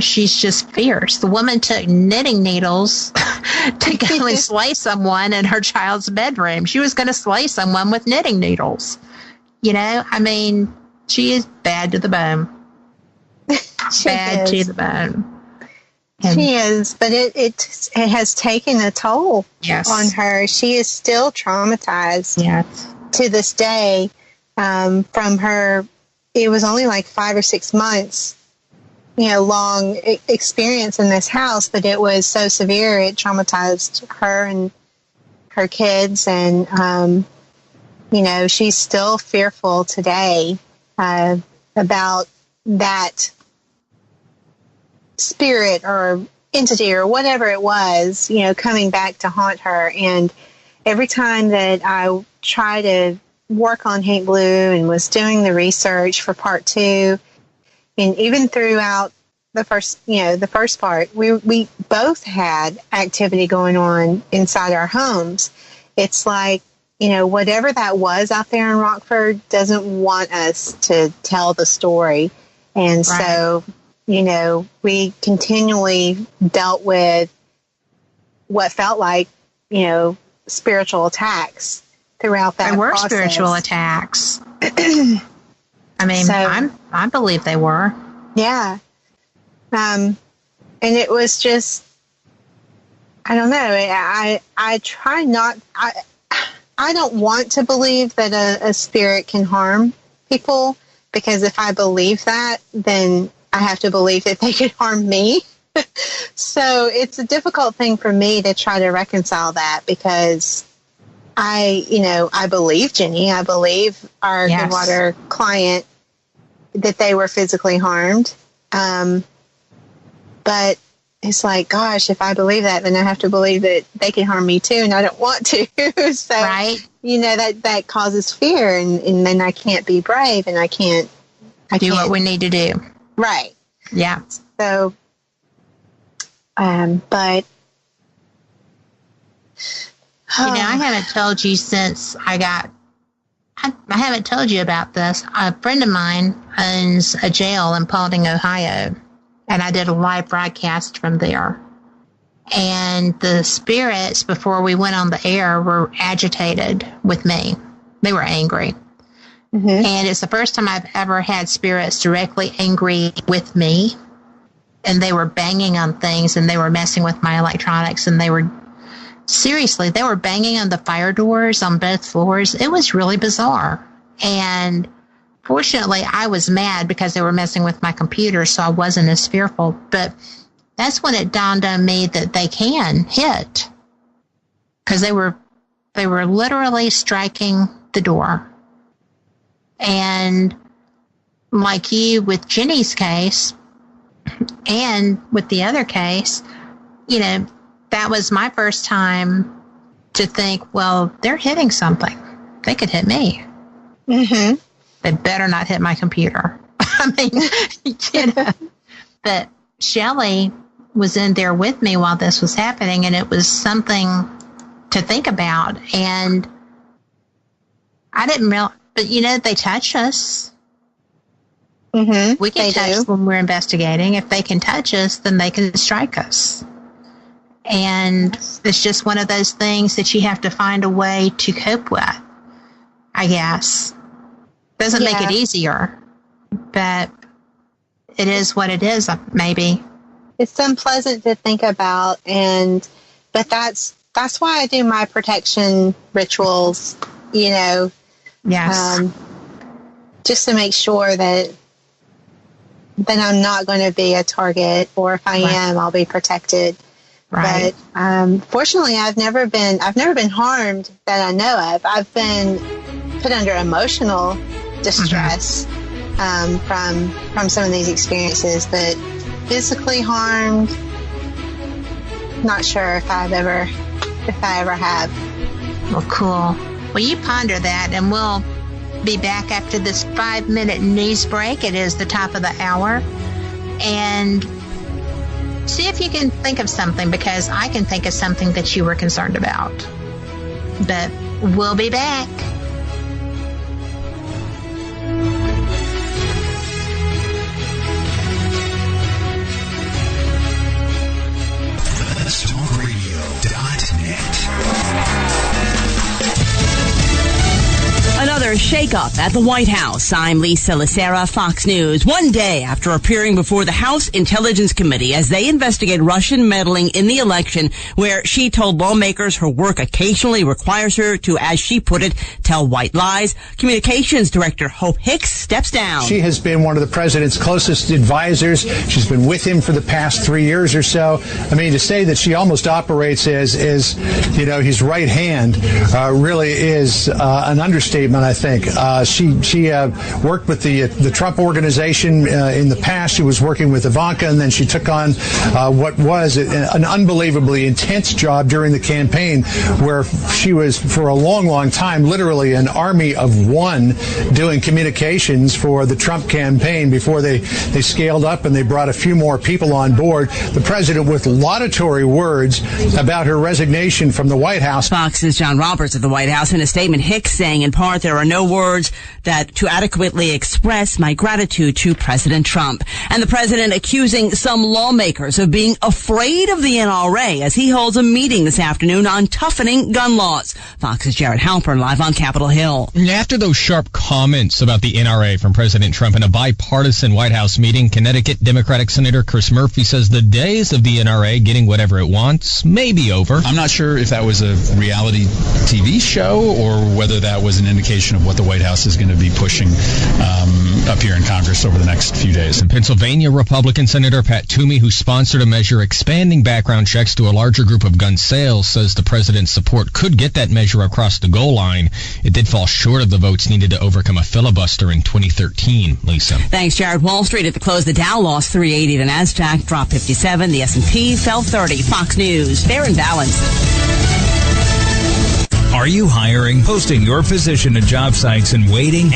she's just fierce. The woman took knitting needles to go and slay someone in her child's bedroom. She was going to slay someone with knitting needles. I mean, she is bad to the bone. Bad to the bone. And she is, but it has taken a toll on her. She is still traumatized to this day from her. It was only like 5 or 6 months, long experience in this house, but it was so severe it traumatized her and her kids, and she's still fearful today about that spirit or entity or whatever it was, coming back to haunt her. And every time that I try to work on Hank Blue and was doing the research for part 2, and even throughout the first part, we both had activity going on inside our homes. It's like, whatever that was out there in Rockford doesn't want us to tell the story. And so, we continually dealt with what felt like, spiritual attacks throughout that There were process. Spiritual attacks. I mean, I believe they were. Yeah. And it was just, I don't know. I try not, I don't want to believe that a spirit can harm people, because if I believe that, then I have to believe that they could harm me. So it's a difficult thing for me to try to reconcile that, because I believe Jenny, I believe our Goodwater client, that they were physically harmed. But it's like, gosh, if I believe that, then I have to believe that they can harm me too, and I don't want to. So, that causes fear, and then I can't be brave, and I can't do what we need to do. Right. Yeah. So, but I haven't told you since I haven't told you about this. A friend of mine owns a jail in Paulding, Ohio, and I did a live broadcast from there. And the spirits, before we went on the air, were agitated with me. They were angry. Mm-hmm. And it's the first time I've ever had spirits directly angry with me. And they were banging on things, and they were messing with my electronics, and they were banging on the fire doors on both floors. It was really bizarre. And fortunately, I was mad because they were messing with my computer, so I wasn't as fearful. But that's when it dawned on me that they can hit, because they were literally striking the door. And like you with Jenny's case, and with the other case, that was my first time to think, well, they're hitting something. They could hit me. Mm-hmm. They better not hit my computer. I mean, But Shelley was in there with me while this was happening, and it was something to think about. And I didn't realize, but they touch us. Mm-hmm. We get touched when we're investigating. If they can touch us, then they can strike us. And it's just one of those things that you have to find a way to cope with, I guess. Doesn't make it easier, but it is what it is, maybe. unpleasant to think about, but that's why I do my protection rituals, Yes. Just to make sure that I'm not going to be a target, or if I am, I'll be protected. Right. But fortunately, I've never been harmed that I know of. I've been put under emotional distress from some of these experiences, but physically harmed, not sure if I ever have. Well, cool. Well, you ponder that, and we'll be back after this 5-minute news break. It is the top of the hour. And see if you can think of something, because I can think of something that you were concerned about. But we'll be back. Another shakeup at the White House. I'm Lisa Lacera, Fox News. One day after appearing before the House Intelligence Committee as they investigate Russian meddling in the election, where she told lawmakers her work occasionally requires her to, as she put it, tell white lies, Communications Director Hope Hicks steps down. She has been one of the president's closest advisors. She's been with him for the past 3 years or so. I mean, to say that she almost operates as his right hand really is an understatement, I think. She worked with the Trump organization in the past. She was working with Ivanka, and then she took on what was an unbelievably intense job during the campaign, where she was, for a long, long time, literally an army of one doing communications for the Trump campaign before they scaled up and they brought a few more people on board. The president with laudatory words about her resignation from the White House. Fox's John Roberts at the White House. In a statement, Hicks saying, in part, there are no words that to adequately express my gratitude to President Trump. And the president accusing some lawmakers of being afraid of the NRA as he holds a meeting this afternoon on toughening gun laws. Fox's Jared Halpern live on Capitol Hill. After those sharp comments about the NRA from President Trump in a bipartisan White House meeting, Connecticut Democratic Senator Chris Murphy says the days of the NRA getting whatever it wants may be over. I'm not sure if that was a reality TV show or whether that was an indication of what the White House is going to be pushing up here in Congress over the next few days. And Pennsylvania Republican Senator Pat Toomey, who sponsored a measure expanding background checks to a larger group of gun sales, says the president's support could get that measure across the goal line. It did fall short of the votes needed to overcome a filibuster in 2013. Lisa. Thanks, Jared. Wall Street at the close, the Dow lost 380, the NASDAQ dropped 57, the S&P fell 30. Fox News, fair and balanced. Are you hiring, posting your position to job sites and waiting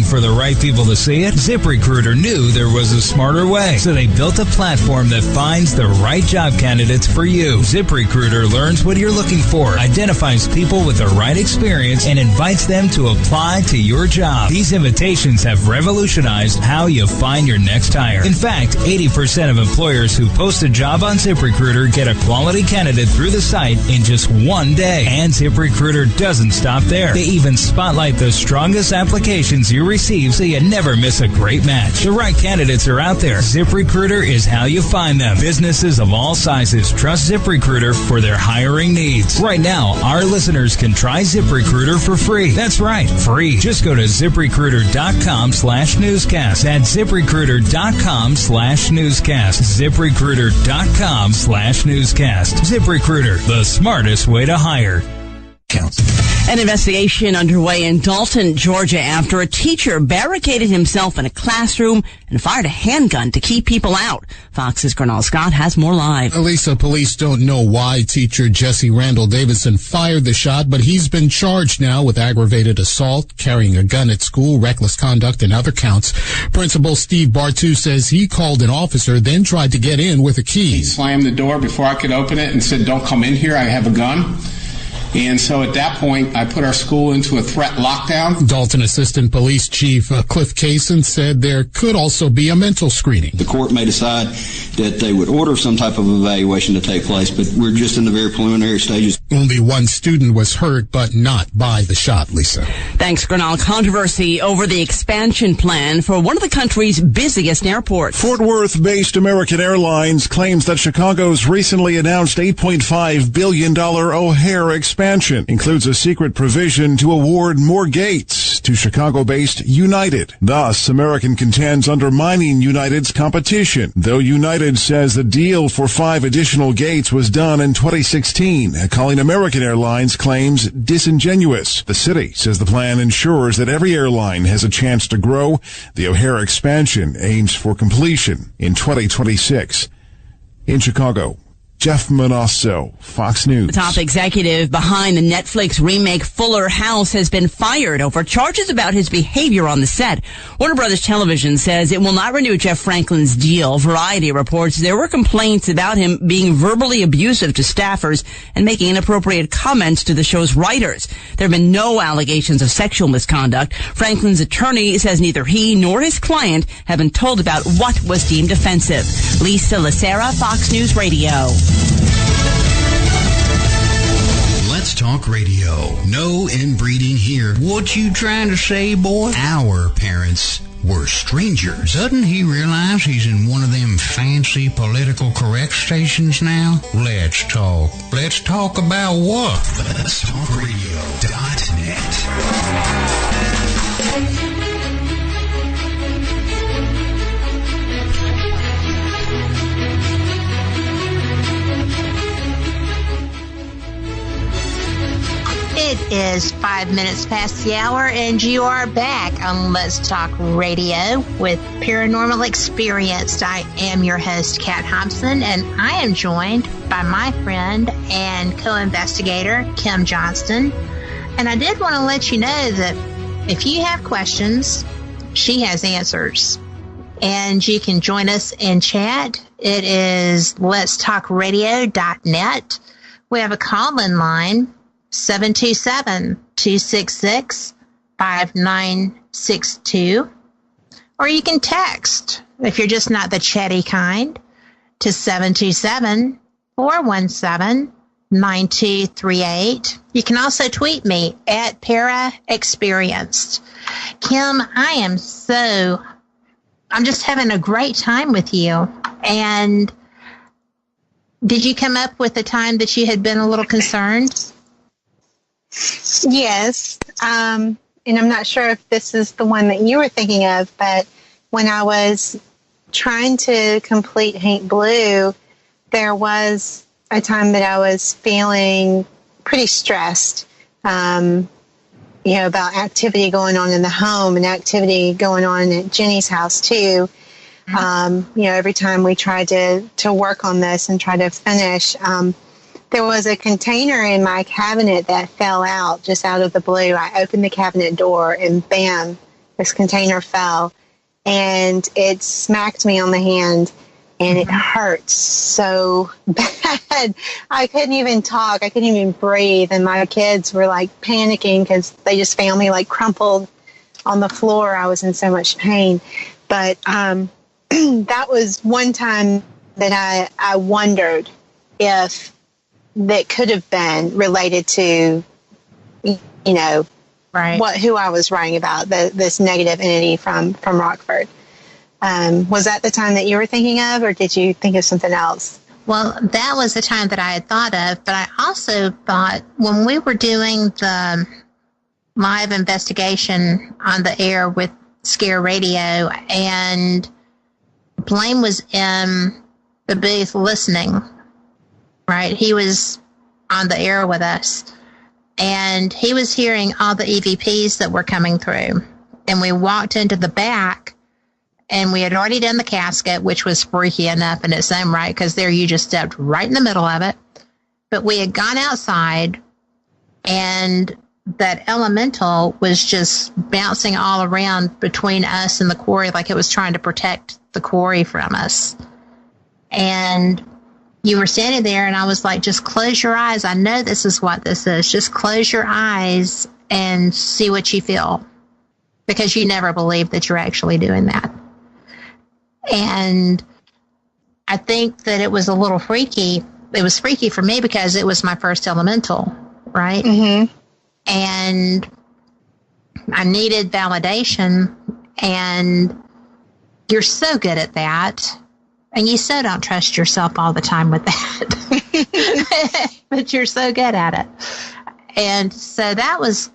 for the right people to see it? ZipRecruiter knew there was a smarter way, so they built a platform that finds the right job candidates for you. ZipRecruiter learns what you're looking for, identifies people with the right experience, and invites them to apply to your job. These invitations have revolutionized how you find your next hire. In fact, 80% of employers who post a job on ZipRecruiter get a quality candidate through the site in just one day. And ZipRecruiter doesn't stop there. They even spotlight the strongest applications you receive so you never miss a great match. The right candidates are out there. ZipRecruiter is how you find them. Businesses of all sizes trust ZipRecruiter for their hiring needs. Right now, our listeners can try ZipRecruiter for free. That's right, free. Just go to ZipRecruiter.com/newscast. That's ZipRecruiter.com/newscast. ZipRecruiter.com/newscast. ZipRecruiter, the smartest way to hire. An investigation underway in Dalton, Georgia, after a teacher barricaded himself in a classroom and fired a handgun to keep people out. Fox's Cornell Scott has more live. Lisa, police don't know why teacher Jesse Randall Davidson fired the shot, but he's been charged now with aggravated assault, carrying a gun at school, reckless conduct, and other counts. Principal Steve Bartu says he called an officer, then tried to get in with a key. He slammed the door before I could open it and said, "Don't come in here, I have a gun." And so at that point, I put our school into a threat lockdown. Dalton Assistant Police Chief Cliff Kaysen said there could also be a mental screening. The court may decide that they would order some type of evaluation to take place, but we're just in the very preliminary stages. Only one student was hurt, but not by the shot, Lisa. Thanks, Granal. Controversy over the expansion plan for one of the country's busiest airports. Fort Worth-based American Airlines claims that Chicago's recently announced $8.5 billion O'Hare expansion includes a secret provision to award more gates to Chicago-based United. Thus, American contends undermining United's competition, though United says the deal for 5 additional gates was done in 2016, calling American Airlines claims disingenuous. The city says the plan ensures that every airline has a chance to grow. The O'Hare expansion aims for completion in 2026. In Chicago, Jeff Manasso, Fox News. The top executive behind the Netflix remake Fuller House has been fired over charges about his behavior on the set. Warner Brothers Television says it will not renew Jeff Franklin's deal. Variety reports there were complaints about him being verbally abusive to staffers and making inappropriate comments to the show's writers. There have been no allegations of sexual misconduct. Franklin's attorney says neither he nor his client have been told about what was deemed offensive. Lisa Lacera, Fox News Radio. Let's Talk Radio. No inbreeding here. What you trying to say, boy? Our parents were strangers. Doesn't he realize he's in one of them fancy political correct stations now? Let's talk. Let's talk about what? Let'sTalkRadio.net. It is 5 minutes past the hour, and you are back on Let's Talk Radio with Paranormal Experienced. I am your host, Kat Hobson, and I am joined by my friend and co-investigator, Kim Johnston. And I did want to let you know that if you have questions, she has answers. And you can join us in chat. It is letstalkradio.net. We have a call-in line, 727-266-5962. Or you can text, if you're just not the chatty kind, to 727-417-9238. You can also tweet me at ParaExperienced. Kim, I'm just having a great time with you. And did you come up with a time that you had been a little concerned? Yes. And I'm not sure if this is the one that you were thinking of, but when I was trying to complete Paint Blue, there was a time that I was feeling pretty stressed, about activity going on in the home and activity going on at Jenny's house too. Every time we tried to work on this and try to finish, there was a container in my cabinet that fell out just out of the blue. I opened the cabinet door and bam, this container fell and it smacked me on the hand and it hurt so bad. I couldn't even talk. I couldn't even breathe. And my kids were like panicking because they just found me like crumpled on the floor. I was in so much pain. But that was one time that I wondered if that could have been related to, right, who I was writing about, this negative entity from Rockford. Was that the time that you were thinking of, or did you think of something else? Well, that was the time that I had thought of, but I also thought when we were doing the live investigation on the air with Scare Radio, and Blaine was in the booth listening, right? He was on the air with us, and he was hearing all the EVPs that were coming through. And we walked into the back, and we had already done the casket, which was freaky enough in its own right, because there you just stepped right in the middle of it. But we had gone outside, and that elemental was just bouncing all around between us and the quarry like it was trying to protect the quarry from us. And you were standing there, and I was like, just close your eyes. I know this is what this is. Just close your eyes and see what you feel, because you never believe that you're actually doing that. And I think that it was a little freaky it was freaky for me because it was my first elemental, right? Mm-hmm. And I needed validation, and you're so good at that. And you so don't trust yourself all the time with that. But you're so good at it. And so that was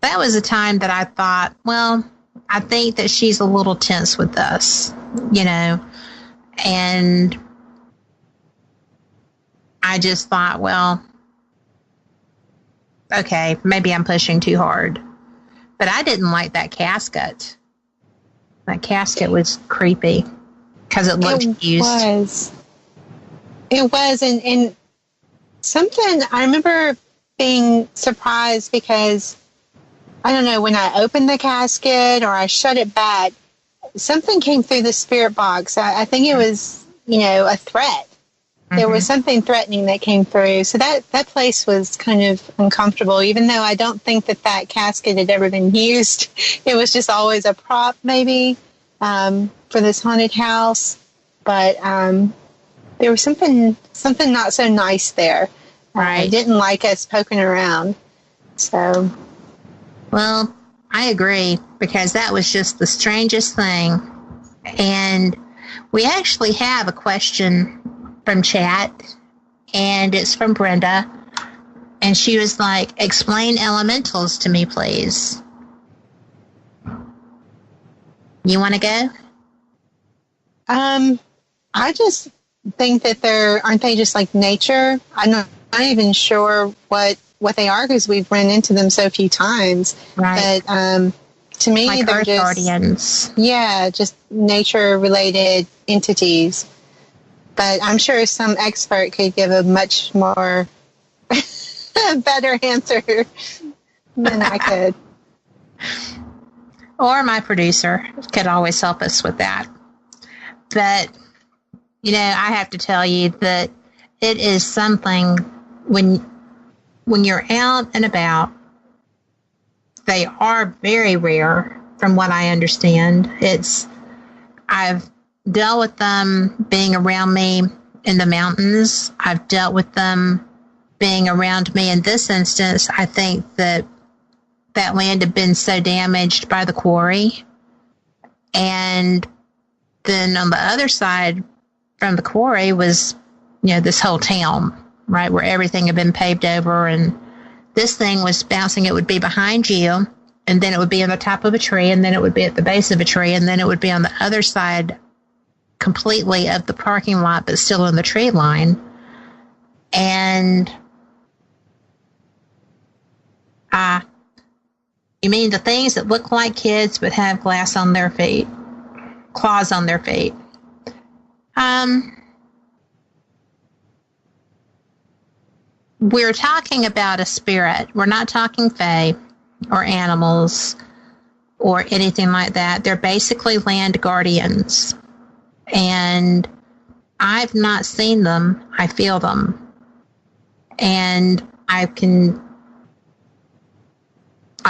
a time that I thought, well, I think that she's a little tense with this, you know. And I just thought, well, okay, maybe I'm pushing too hard. But I didn't like that casket. That casket was creepy because it looked used. It was. And something, I remember being surprised because, I don't know, when I opened the casket or I shut it back, something came through the spirit box. I think it was, you know, a threat. There was something threatening that came through. So that place was kind of uncomfortable, even though I don't think that casket had ever been used. It was just always a prop, maybe, for this haunted house. But there was something not so nice there. I didn't like us poking around. So, well, I agree, because that was just the strangest thing. And we actually have a question from chat, and it's from Brenda, and she was like, explain elementals to me, please. You want to go? I just think that aren't they just like nature? I'm not even sure what they are, because we've run into them so few times. Right. But to me, like they're Earth just guardians. Yeah, just nature-related entities. But I'm sure some expert could give a much more better answer than I could. Or my producer could always help us with that. But, you know, I have to tell you that it is something when you're out and about, they are very rare from what I understand. I've dealt with them being around me in the mountains. I've dealt with them being around me. In this instance, I think that land had been so damaged by the quarry. And then on the other side from the quarry was, you know, this whole town, right, where everything had been paved over, and this thing was bouncing. It would be behind you, and then it would be on the top of a tree, and then it would be at the base of a tree, and then it would be on the other side completely of the parking lot, but still in the tree line. And you mean the things that look like kids but have claws on their feet? We're talking about a spirit. We're not talking fae or animals or anything like that. They're basically land guardians. And I've not seen them. I feel them. And I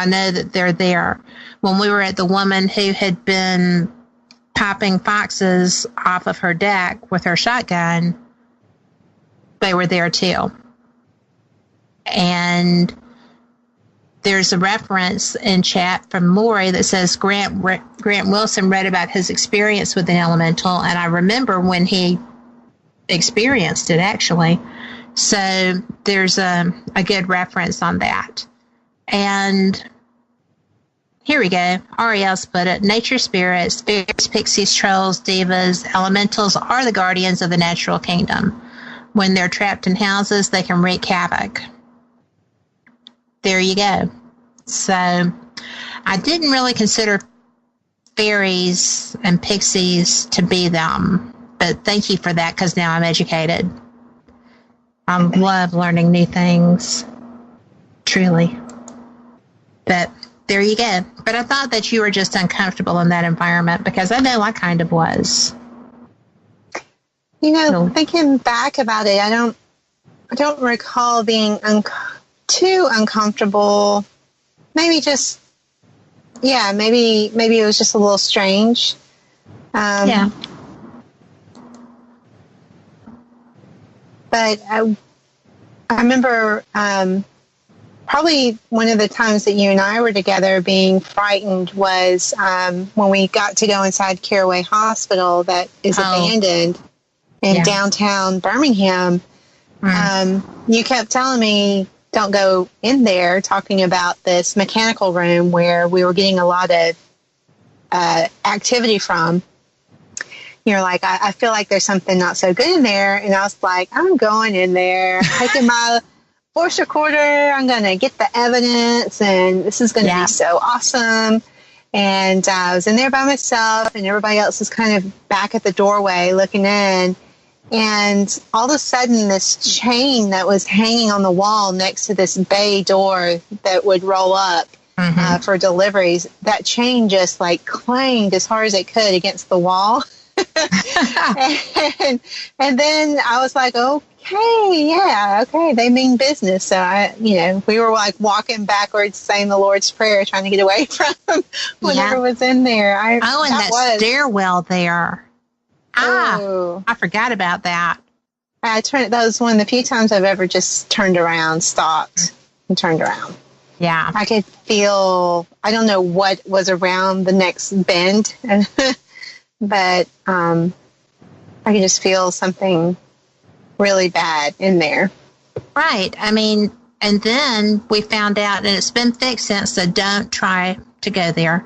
know that they're there. When we were at the woman who had been popping foxes off of her deck with her shotgun, they were there too. And there's a reference in chat from Lori that says Grant Wilson read about his experience with an elemental, and I remember when he experienced it, actually. So there's a good reference on that. And here we go. Ariel's put it. Nature spirits, fairies, pixies, trolls, divas, elementals are the guardians of the natural kingdom. When they're trapped in houses, they can wreak havoc. There you go. So I didn't really consider fairies and pixies to be them. But thank you for that, because now I'm educated. I love learning new things. Truly. But there you go. But I thought that you were just uncomfortable in that environment, because I know I kind of was. You know, thinking back about it, I don't recall being too uncomfortable. Maybe just, maybe it was just a little strange. But I remember probably one of the times that you and I were together being frightened was when we got to go inside Caraway Hospital that is abandoned in downtown Birmingham. You kept telling me, don't go in there, talking about this mechanical room where we were getting a lot of activity from. You're like, I feel like there's something not so good in there. And I was like, I'm going in there, taking my voice recorder. I'm going to get the evidence, and this is going to be so awesome. And I was in there by myself, and everybody else was kind of back at the doorway looking in. And all of a sudden, this chain that was hanging on the wall next to this bay door that would roll up for deliveries, that chain just like clanged as hard as it could against the wall. and then I was like, okay, they mean business. So we were like walking backwards, saying the Lord's Prayer, trying to get away from whatever was in there. And that stairwell there. I forgot about that. That was one of the few times I've ever just turned around, stopped, and turned around. Yeah. I could feel, I don't know what was around the next bend, but I could just feel something really bad in there. Right. I mean, and then we found out, and it's been fixed since, so don't try to go there.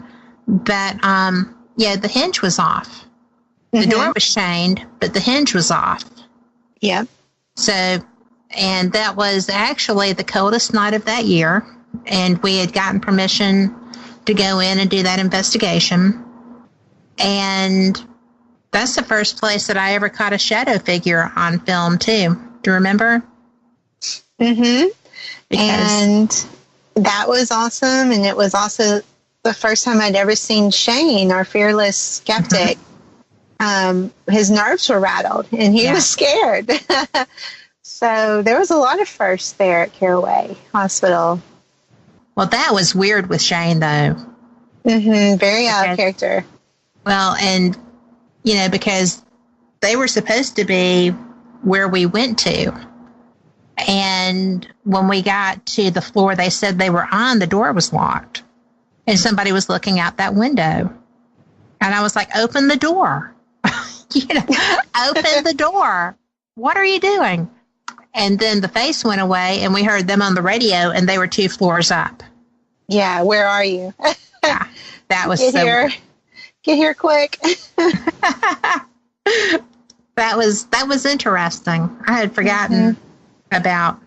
But, the hinge was off. The door was chained, but the hinge was off. Yeah. So, and that was actually the coldest night of that year. And we had gotten permission to go in and do that investigation. And that's the first place that I ever caught a shadow figure on film, too. Do you remember? Mm-hmm. And that was awesome. And it was also the first time I'd ever seen Shane, our fearless skeptic. His nerves were rattled, and he was scared. So there was a lot of firsts there at Caraway Hospital. Well, that was weird with Shane, though. Very out of character. Well, and, because they were supposed to be where we went to. And when we got to the floor they said they were on, the door was locked. And somebody was looking out that window. And I was like, open the door. Open the door. What are you doing? And then the face went away, and we heard them on the radio, and they were 2 floors up. Yeah, where are you? Yeah, that was Get here quick. That was interesting. I had forgotten about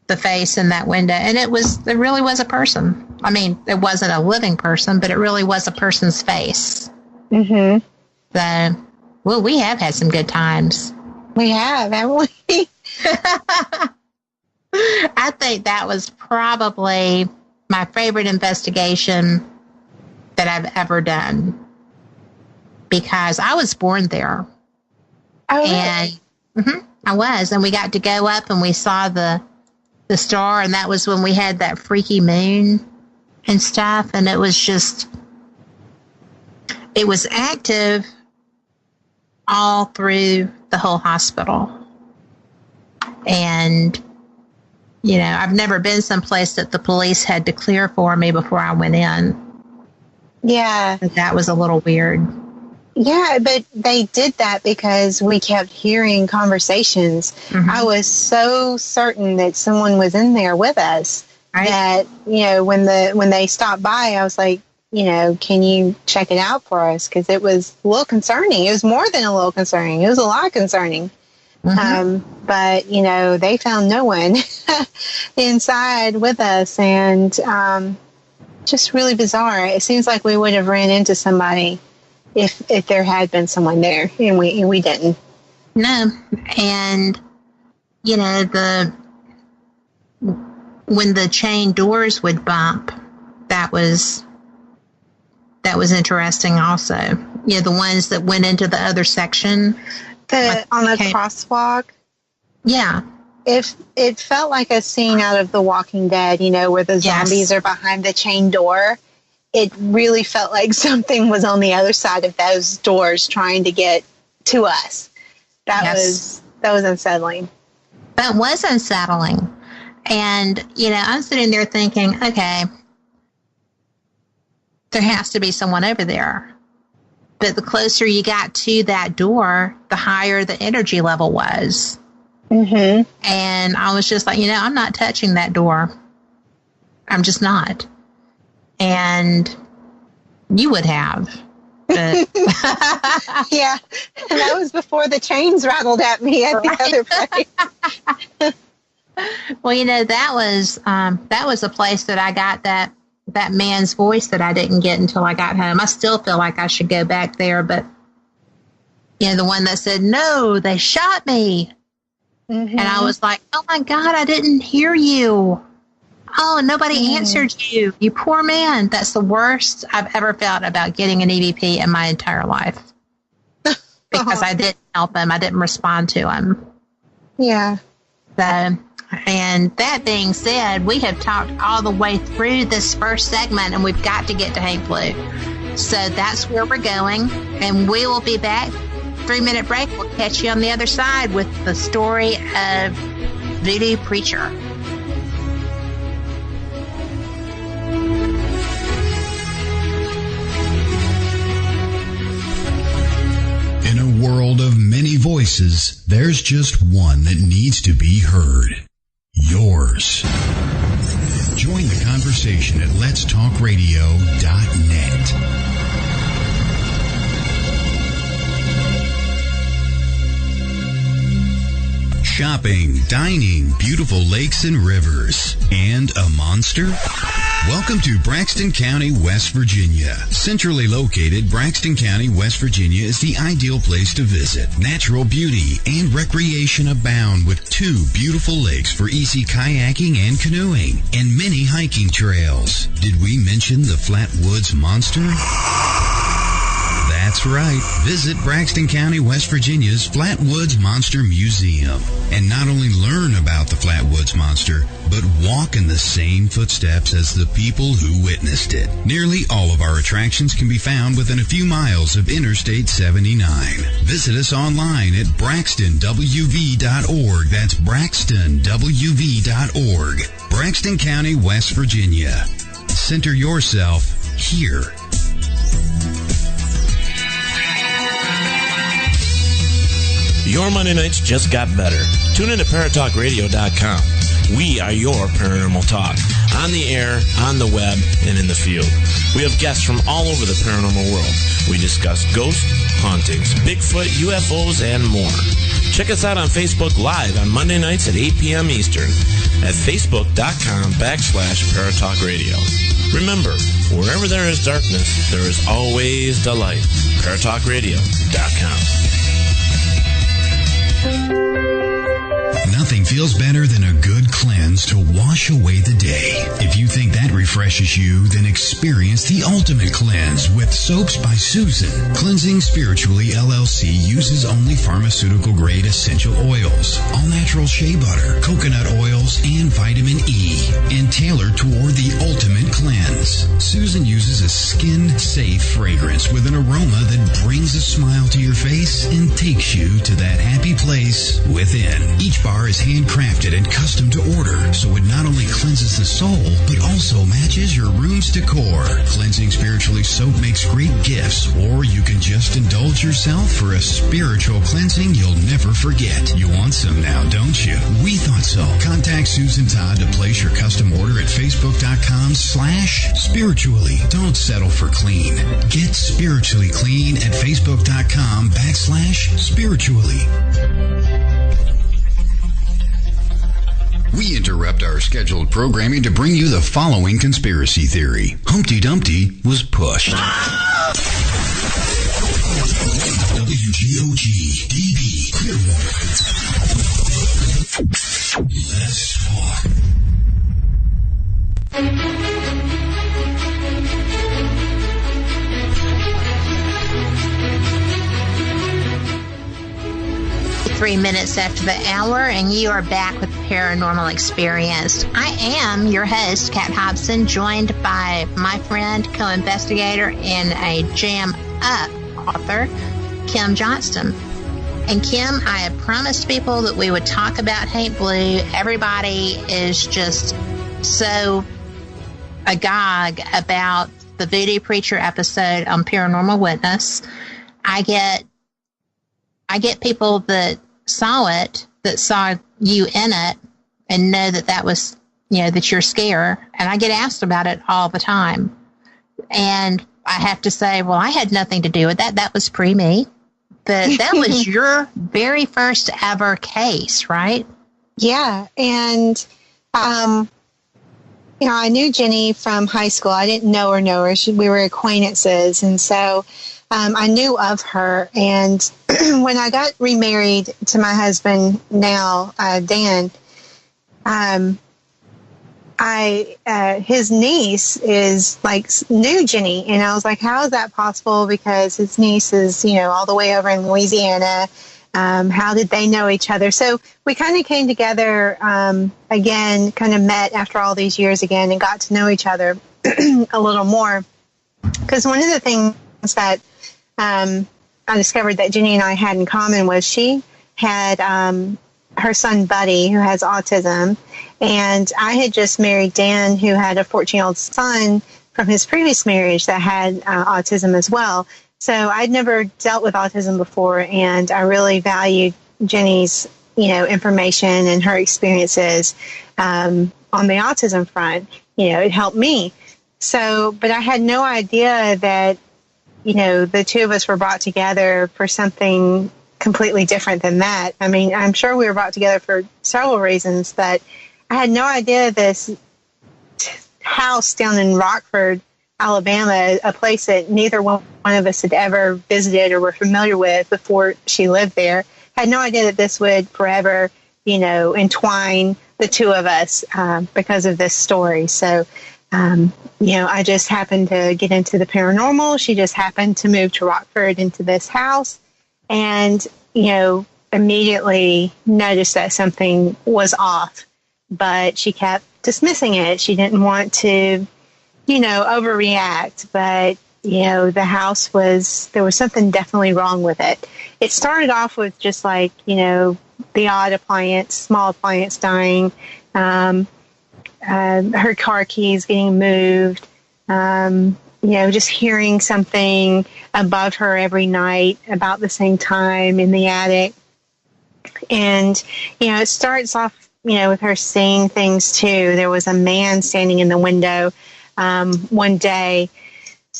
the face in that window, and it really was a person. I mean, it wasn't a living person, but it really was a person's face. So, well, we have had some good times. We have, haven't we? I think that was probably my favorite investigation that I've ever done, because I was born there. Oh, and I was, and we got to go up and we saw the star, and that was when we had that freaky moon and stuff, and it was active all through the whole hospital. And, I've never been someplace that the police had to clear for me before I went in. Yeah. That was a little weird. Yeah, but they did that because we kept hearing conversations. I was so certain that someone was in there with us that, when they stopped by, I was like, can you check it out for us? Because it was a little concerning. It was more than a little concerning. It was a lot concerning. But, they found no one inside with us, and just really bizarre. It seems like we would have ran into somebody if there had been someone there, and we didn't. No. And, when the chain doors would bump, that was interesting also. The ones that went into the other section. On the crosswalk? Yeah. It felt like a scene out of The Walking Dead, where the zombies are behind the chain door. It really felt like something was on the other side of those doors trying to get to us. That That was unsettling. That was unsettling. And, I'm sitting there thinking, okay, there has to be someone over there. But the closer you got to that door, the higher the energy level was. Mm-hmm. And I was just like, I'm not touching that door. I'm just not. And you would have. But yeah. And that was before the chains rattled at me at the other place. Well, that was a place that I got that man's voice that I didn't get until I got home. I still feel like I should go back there, but the one that said, "No, they shot me." Mm-hmm. And I was like, "Oh my God, I didn't hear you. Oh, nobody answered you. You poor man." That's the worst I've ever felt about getting an EVP in my entire life. Because I didn't help him. I didn't respond to him. Yeah. So, and that being said, we have talked all the way through this first segment, and we've got to get to hate flu. So that's where we're going, and we will be back. 3-minute break. We'll catch you on the other side with the story of Voodoo Preacher. In a world of many voices, there's just one that needs to be heard. Yours. Join the conversation at letstalkradio.net. Shopping, dining, beautiful lakes and rivers, and a monster? Welcome to Braxton County, West Virginia. Centrally located, Braxton County, West Virginia is the ideal place to visit. Natural beauty and recreation abound with 2 beautiful lakes for easy kayaking and canoeing, and many hiking trails. Did we mention the Flatwoods Monster? That's right. Visit Braxton County, West Virginia's Flatwoods Monster Museum and not only learn about the Flatwoods Monster, but walk in the same footsteps as the people who witnessed it. Nearly all of our attractions can be found within a few miles of Interstate 79. Visit us online at braxtonwv.org. That's braxtonwv.org. Braxton County, West Virginia. Center yourself here. Your Monday nights just got better. Tune in to ParatalkRadio.com. We are your paranormal talk. On the air, on the web, and in the field. We have guests from all over the paranormal world. We discuss ghosts, hauntings, Bigfoot, UFOs, and more. Check us out on Facebook Live on Monday nights at 8 p.m. Eastern at Facebook.com/ParatalkRadio. Remember, wherever there is darkness, there is always the light. ParatalkRadio.com. Nothing feels better than a good cleanse to wash away the day. If you think that refreshes you, then experience the ultimate cleanse with Soaps by Susan. Cleansing Spiritually LLC uses only pharmaceutical-grade essential oils, all-natural shea butter, coconut oils, and vitamin E, and tailored toward the ultimate cleanse. Susan uses a skin-safe fragrance with an aroma that brings a smile to your face and takes you to that happy place within. Each bar is handcrafted and custom to order, so it not only cleanses the soul, but also matches your room's decor. Cleansing Spiritually soap makes great gifts, or you can just indulge yourself for a spiritual cleansing you'll never forget. You want some now, don't you? We thought so. Contact Susan Todd to place your custom order at Facebook.com/spiritually. Don't settle for clean. Get spiritually clean at Facebook.com/spiritually. We interrupt our scheduled programming to bring you the following conspiracy theory. Humpty Dumpty was pushed. WGOG DB Clearwater. Let's talk. Three minutes after the hour, and you are back with Paranormal Experience. I am your host, Kat Hobson, joined by my friend, co-investigator, and a jam-up author, Kim Johnston. And Kim, I had promised people that we would talk about Haint Blue. Everybody is just so agog about the Voodoo Preacher episode on Paranormal Witness. I get people that saw it, that saw you in it, and know that was, that you're scared. And I get asked about it all the time. And I have to say, well, I had nothing to do with that. That was pre-me. But that was your very first ever case, right? Yeah. And, I knew Jenny from high school. I didn't know her. We were acquaintances. And so I knew of her. And when I got remarried to my husband now, Dan, his niece knew Jenny. And I was like, how is that possible? Because his niece is, all the way over in Louisiana. How did they know each other? So we kind of came together again, kind of met after all these years again and got to know each other a little more. Because one of the things that I discovered that Jenny and I had in common was she had her son Buddy, who has autism, and I had just married Dan, who had a 14-year-old son from his previous marriage that had autism as well. So I'd never dealt with autism before, and I really valued Jenny's, information and her experiences on the autism front. It helped me. So, but I had no idea that, the two of us were brought together for something completely different than that. I mean, I'm sure we were brought together for several reasons, but I had no idea this house down in Rockford, Alabama, a place that neither one of us had ever visited or were familiar with before she lived there, had no idea that this would forever, entwine the two of us because of this story. So, I just happened to get into the paranormal. She just happened to move to Rockford into this house and, immediately noticed that something was off, but she kept dismissing it. She didn't want to, overreact, but, the house there was something definitely wrong with it. It started off with just like, the odd small appliance dying, her car keys getting moved, just hearing something above her every night about the same time in the attic. And, it starts off, with her seeing things too. There was a man standing in the window one day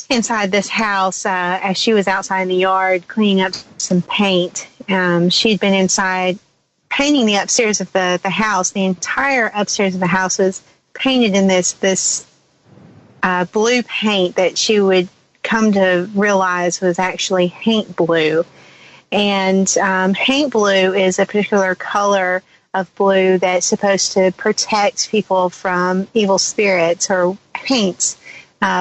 inside this house as she was outside in the yard cleaning up some paint. She'd been inside painting the upstairs of the house. The entire upstairs of the house was painted in this blue paint that she would come to realize was actually haint blue. And haint blue is a particular color of blue that's supposed to protect people from evil spirits or haints,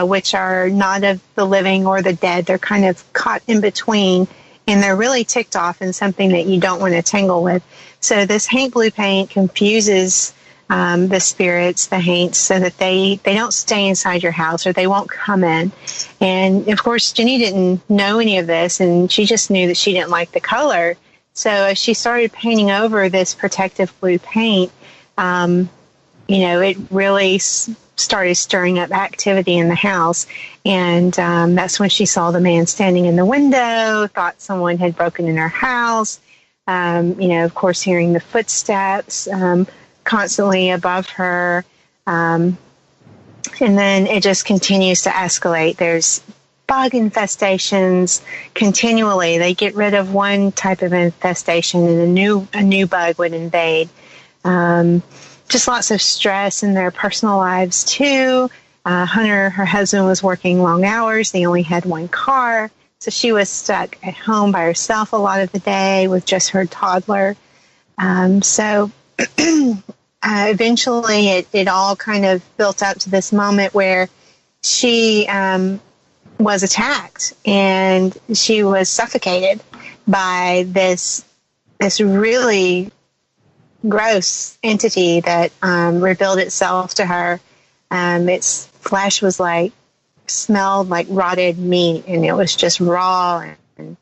which are not of the living or the dead. They're kind of caught in between, and they're really ticked off and something that you don't want to tangle with. So this haint blue paint confuses the spirits, the haints, so that they don't stay inside your house or they won't come in. And of course, Jenny didn't know any of this, and she just knew that she didn't like the color. So as she started painting over this protective blue paint, it really started stirring up activity in the house. And that's when she saw the man standing in the window, thought someone had broken in her house, of course, hearing the footsteps constantly above her. And then it just continues to escalate. There's bug infestations continually. They get rid of one type of infestation and a new bug would invade. Just lots of stress in their personal lives too. Hunter, her husband, was working long hours. They only had one car. So she was stuck at home by herself a lot of the day with just her toddler. So eventually it all kind of built up to this moment where she was attacked and she was suffocated by this really gross entity that revealed itself to her. Its flesh was smelled like rotted meat, and it was just raw and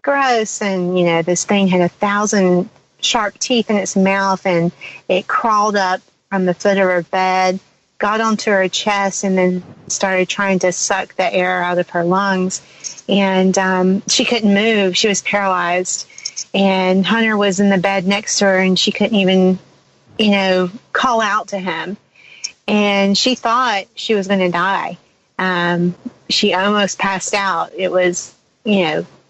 gross. And, this thing had 1,000 sharp teeth in its mouth, and it crawled up from the foot of her bed, got onto her chest, and then started trying to suck the air out of her lungs. And she couldn't move. She was paralyzed. And Hunter was in the bed next to her, and she couldn't even, call out to him. And she thought she was going to die. She almost passed out. It was,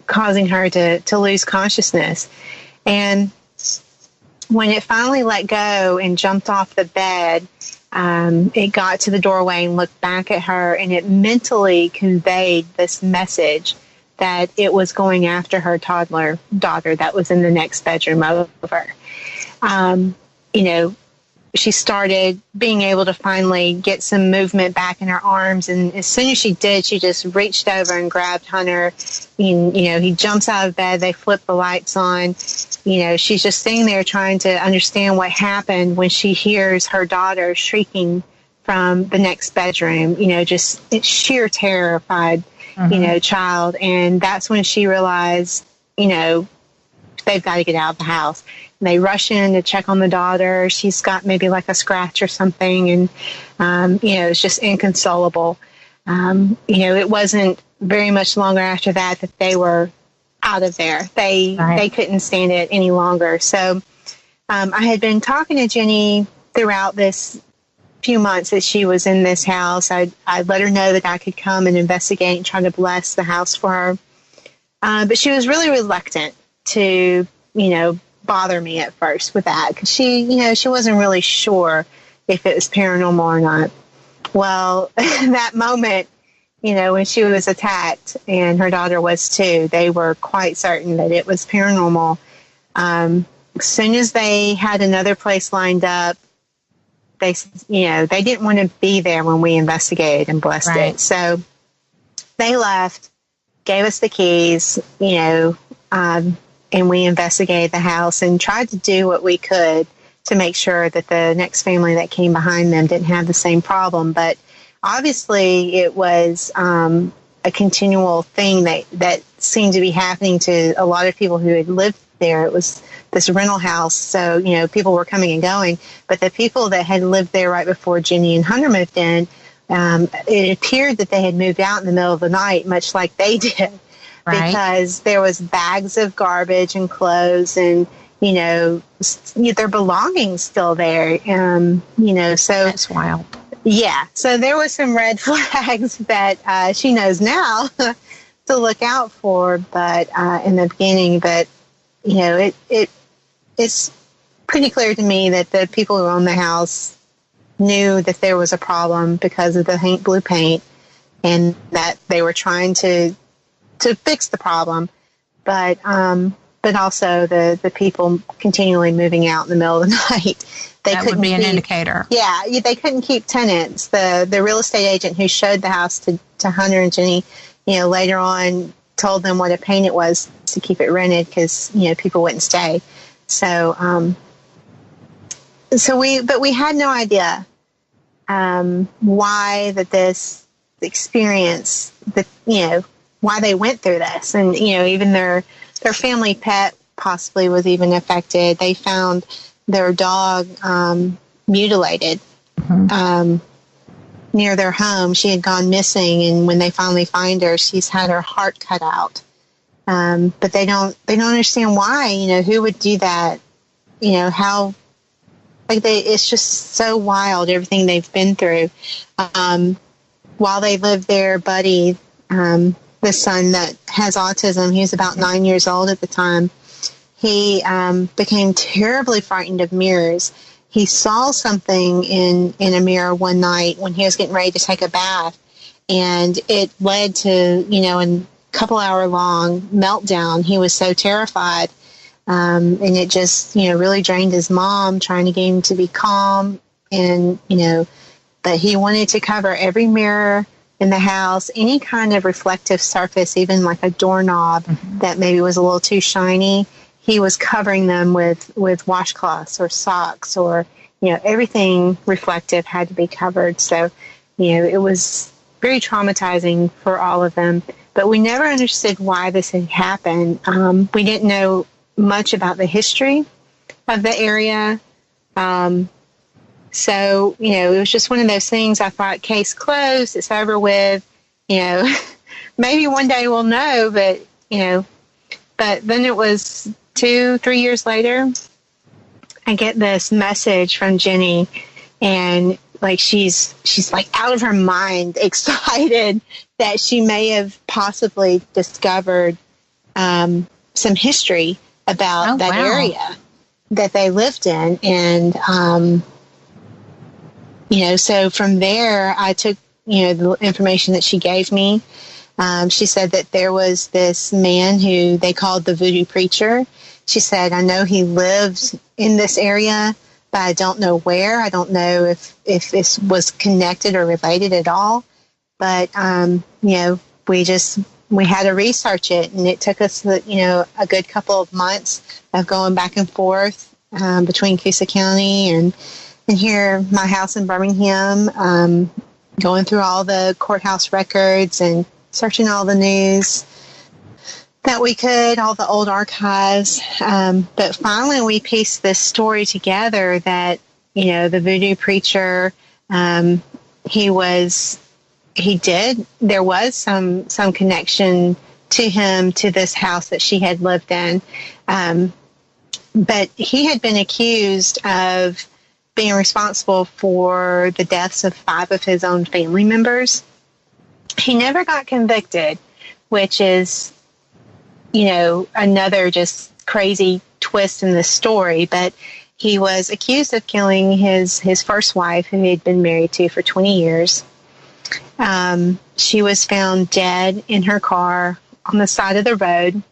causing her to lose consciousness. And when it finally let go and jumped off the bed, it got to the doorway and looked back at her, and it mentally conveyed this message that it was going after her toddler daughter that was in the next bedroom over. She started being able to finally get some movement back in her arms, and as soon as she did, she just reached over and grabbed Hunter. He jumps out of bed, they flip the lights on. She's just sitting there trying to understand what happened when she hears her daughter shrieking from the next bedroom, just it's sheer terrified, child. And that's when she realized, they've got to get out of the house. And they rush in to check on the daughter. She's got maybe like a scratch or something. And, it's just inconsolable. It wasn't very much longer after that they were out of there. They couldn't stand it any longer. So I had been talking to Jenny throughout this few months that she was in this house. I let her know that I could come and investigate and try to bless the house for her. But she was really reluctant to, bother me at first with that, because she wasn't really sure if it was paranormal or not. Well, that moment, when she was attacked, and her daughter was too, they were quite certain that it was paranormal. As soon as they had another place lined up, they didn't want to be there when we investigated and blessed it. So they left, gave us the keys, and we investigated the house and tried to do what we could to make sure that the next family that came behind them didn't have the same problem. But obviously it was a continual thing that seemed to be happening to a lot of people who had lived there. It was this rental house, so, people were coming and going. But the people that had lived there right before Jenny and Hunter moved in, it appeared that they had moved out in the middle of the night, much like they did. Because there was bags of garbage and clothes and, their belongings still there. So that's wild. Yeah. So there was some red flags that she knows now to look out for, but in the beginning, it's pretty clear to me that the people who own the house knew that there was a problem because of the blue paint, and that they were trying to fix the problem, but also the people continually moving out in the middle of the night. That would be an indicator. Yeah, they couldn't keep tenants. The real estate agent who showed the house to Hunter and Jenny, later on told them what a pain it was to keep it rented because people wouldn't stay. So we had no idea why this experience why they went through this. And, even their family pet possibly was even affected. They found their dog mutilated near their home. She had gone missing, and when they finally find her, she's had her heart cut out. But they don't understand why, who would do that, how, it's just so wild, everything they've been through. While they lived there, Buddy, the son that has autism, he was about 9 years old at the time. He became terribly frightened of mirrors. He saw something in a mirror one night when he was getting ready to take a bath, and it led to, a couple hour long meltdown. He was so terrified, and it just, really drained his mom, trying to get him to be calm, and, but he wanted to cover every mirror in the house, any kind of reflective surface, even like a doorknob that maybe was a little too shiny. He was covering them with washcloths or socks, or, everything reflective had to be covered. So, it was very traumatizing for all of them. but we never understood why this had happened. We didn't know much about the history of the area. So, it was just one of those things. I thought, case closed, it's over with, maybe one day we'll know, but then it was 2-3 years later, I get this message from Jenny, and like she's like out of her mind, excited that she may have possibly discovered some history about that area that they lived in. And, so from there, I took, the information that she gave me. She said that there was this man who they called the voodoo preacher. She said, I know he lived in this area, but I don't know where. I don't know if this was connected or related at all. But, we had to research it, and it took us, a good couple of months of going back and forth between Coosa County and here, my house in Birmingham, going through all the courthouse records and searching all the news that we could, all the old archives. But finally, we pieced this story together that, the voodoo preacher, there was some connection to him, to this house that she had lived in. But he had been accused of being responsible for the deaths of 5 of his own family members. He never got convicted, which is, another just crazy twist in the story. But he was accused of killing his first wife, who he had been married to for 20 years. She was found dead in her car on the side of the road.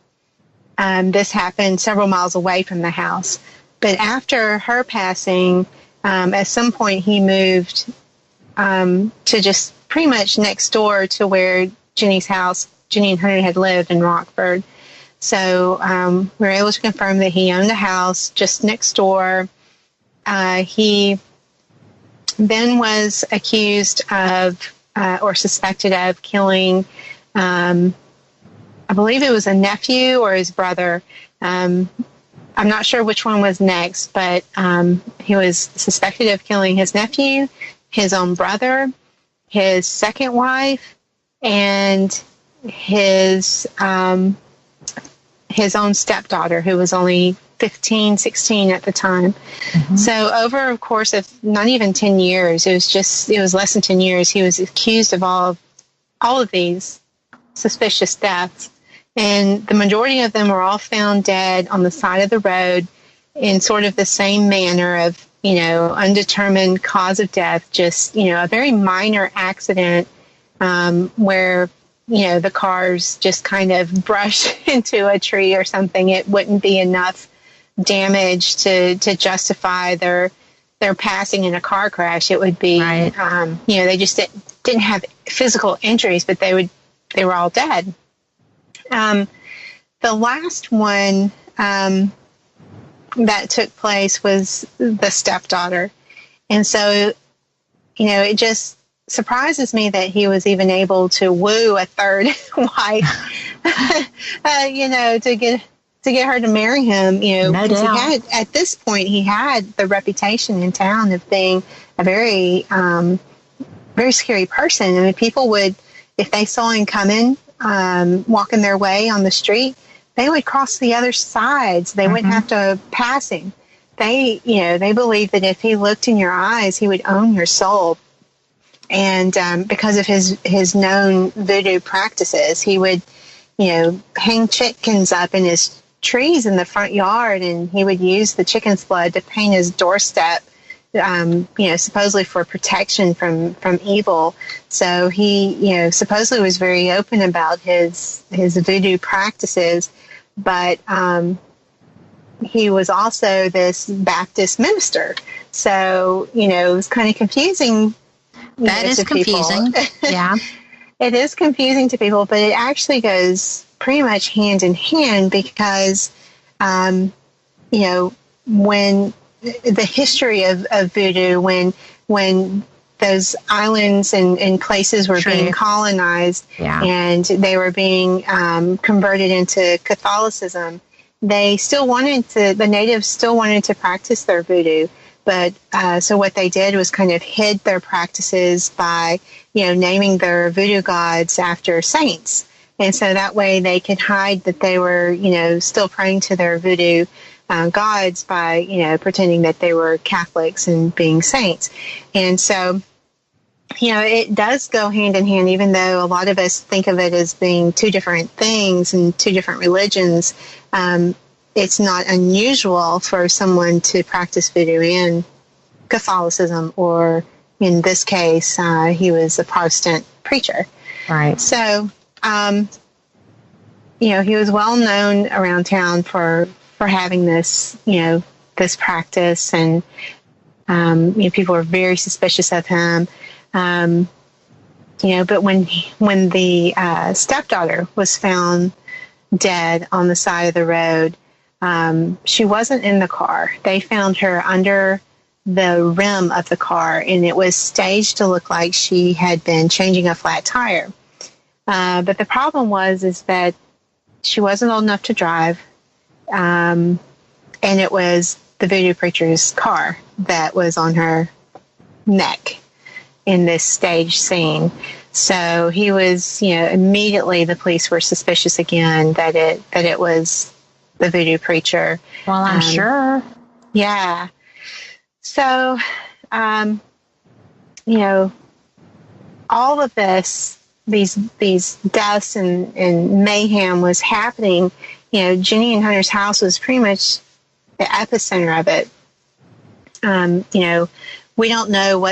This happened several miles away from the house. But after her passing, at some point he moved to just pretty much next door to where Jenny and Hunter had lived in Rockford. So we were able to confirm that he owned a house just next door. He then was accused of or suspected of killing, I believe it was a nephew or his brother. I'm not sure which one was next, but he was suspected of killing his nephew, his own brother, his second wife, and his own stepdaughter, who was only 15, 16 at the time. Mm-hmm. So over a course of not even 10 years, it was less than 10 years, he was accused of all of these suspicious deaths. And the majority of them were all found dead on the side of the road in sort of the same manner of, undetermined cause of death, just, a very minor accident where, the cars just kind of brush into a tree or something. It wouldn't be enough damage to justify their passing in a car crash. It would be, they just didn't have physical injuries, but they were all dead. The last one that took place was the stepdaughter. And so, it just surprises me that he was even able to woo a third wife, to get her to marry him, No doubt. At this point, he had the reputation in town of being a very, very scary person. I mean, people would, if they saw him coming, walking their way on the street, they would cross the other side, so they wouldn't have to pass him. They believed that if he looked in your eyes, he would own your soul. And because of his known voodoo practices, he would, hang chickens up in his trees in the front yard, and he would use the chicken's blood to paint his doorstep, supposedly for protection from evil. So he, supposedly was very open about his voodoo practices, but he was also this Baptist minister. So, it was kind of confusing. That is confusing. Yeah. It is confusing to people, but it actually goes pretty much hand in hand because, when the history of voodoo, when those islands and places were being colonized, and they were being converted into Catholicism. They still wanted to, the natives still wanted to practice their voodoo, but so what they did was kind of hid their practices by, naming their voodoo gods after saints. And so that way they could hide that they were, still praying to their voodoo gods by, pretending that they were Catholics and being saints. And so, it does go hand in hand, even though a lot of us think of it as being two different things and two different religions. It's not unusual for someone to practice voodoo in Catholicism, or in this case, he was a Protestant preacher. Right. So, he was well known around town for having this, this practice, and, people were very suspicious of him. But when the stepdaughter was found dead on the side of the road, she wasn't in the car. They found her under the rim of the car, and it was staged to look like she had been changing a flat tire. But the problem is that she wasn't old enough to drive, and it was the voodoo preacher's car that was on her neck in this staged scene. So he was, immediately the police were suspicious again that it was the voodoo preacher. Well, I'm sure. Yeah. So, all of these deaths and mayhem was happening. Jenny and Hunter's house was pretty much the epicenter of it. We don't know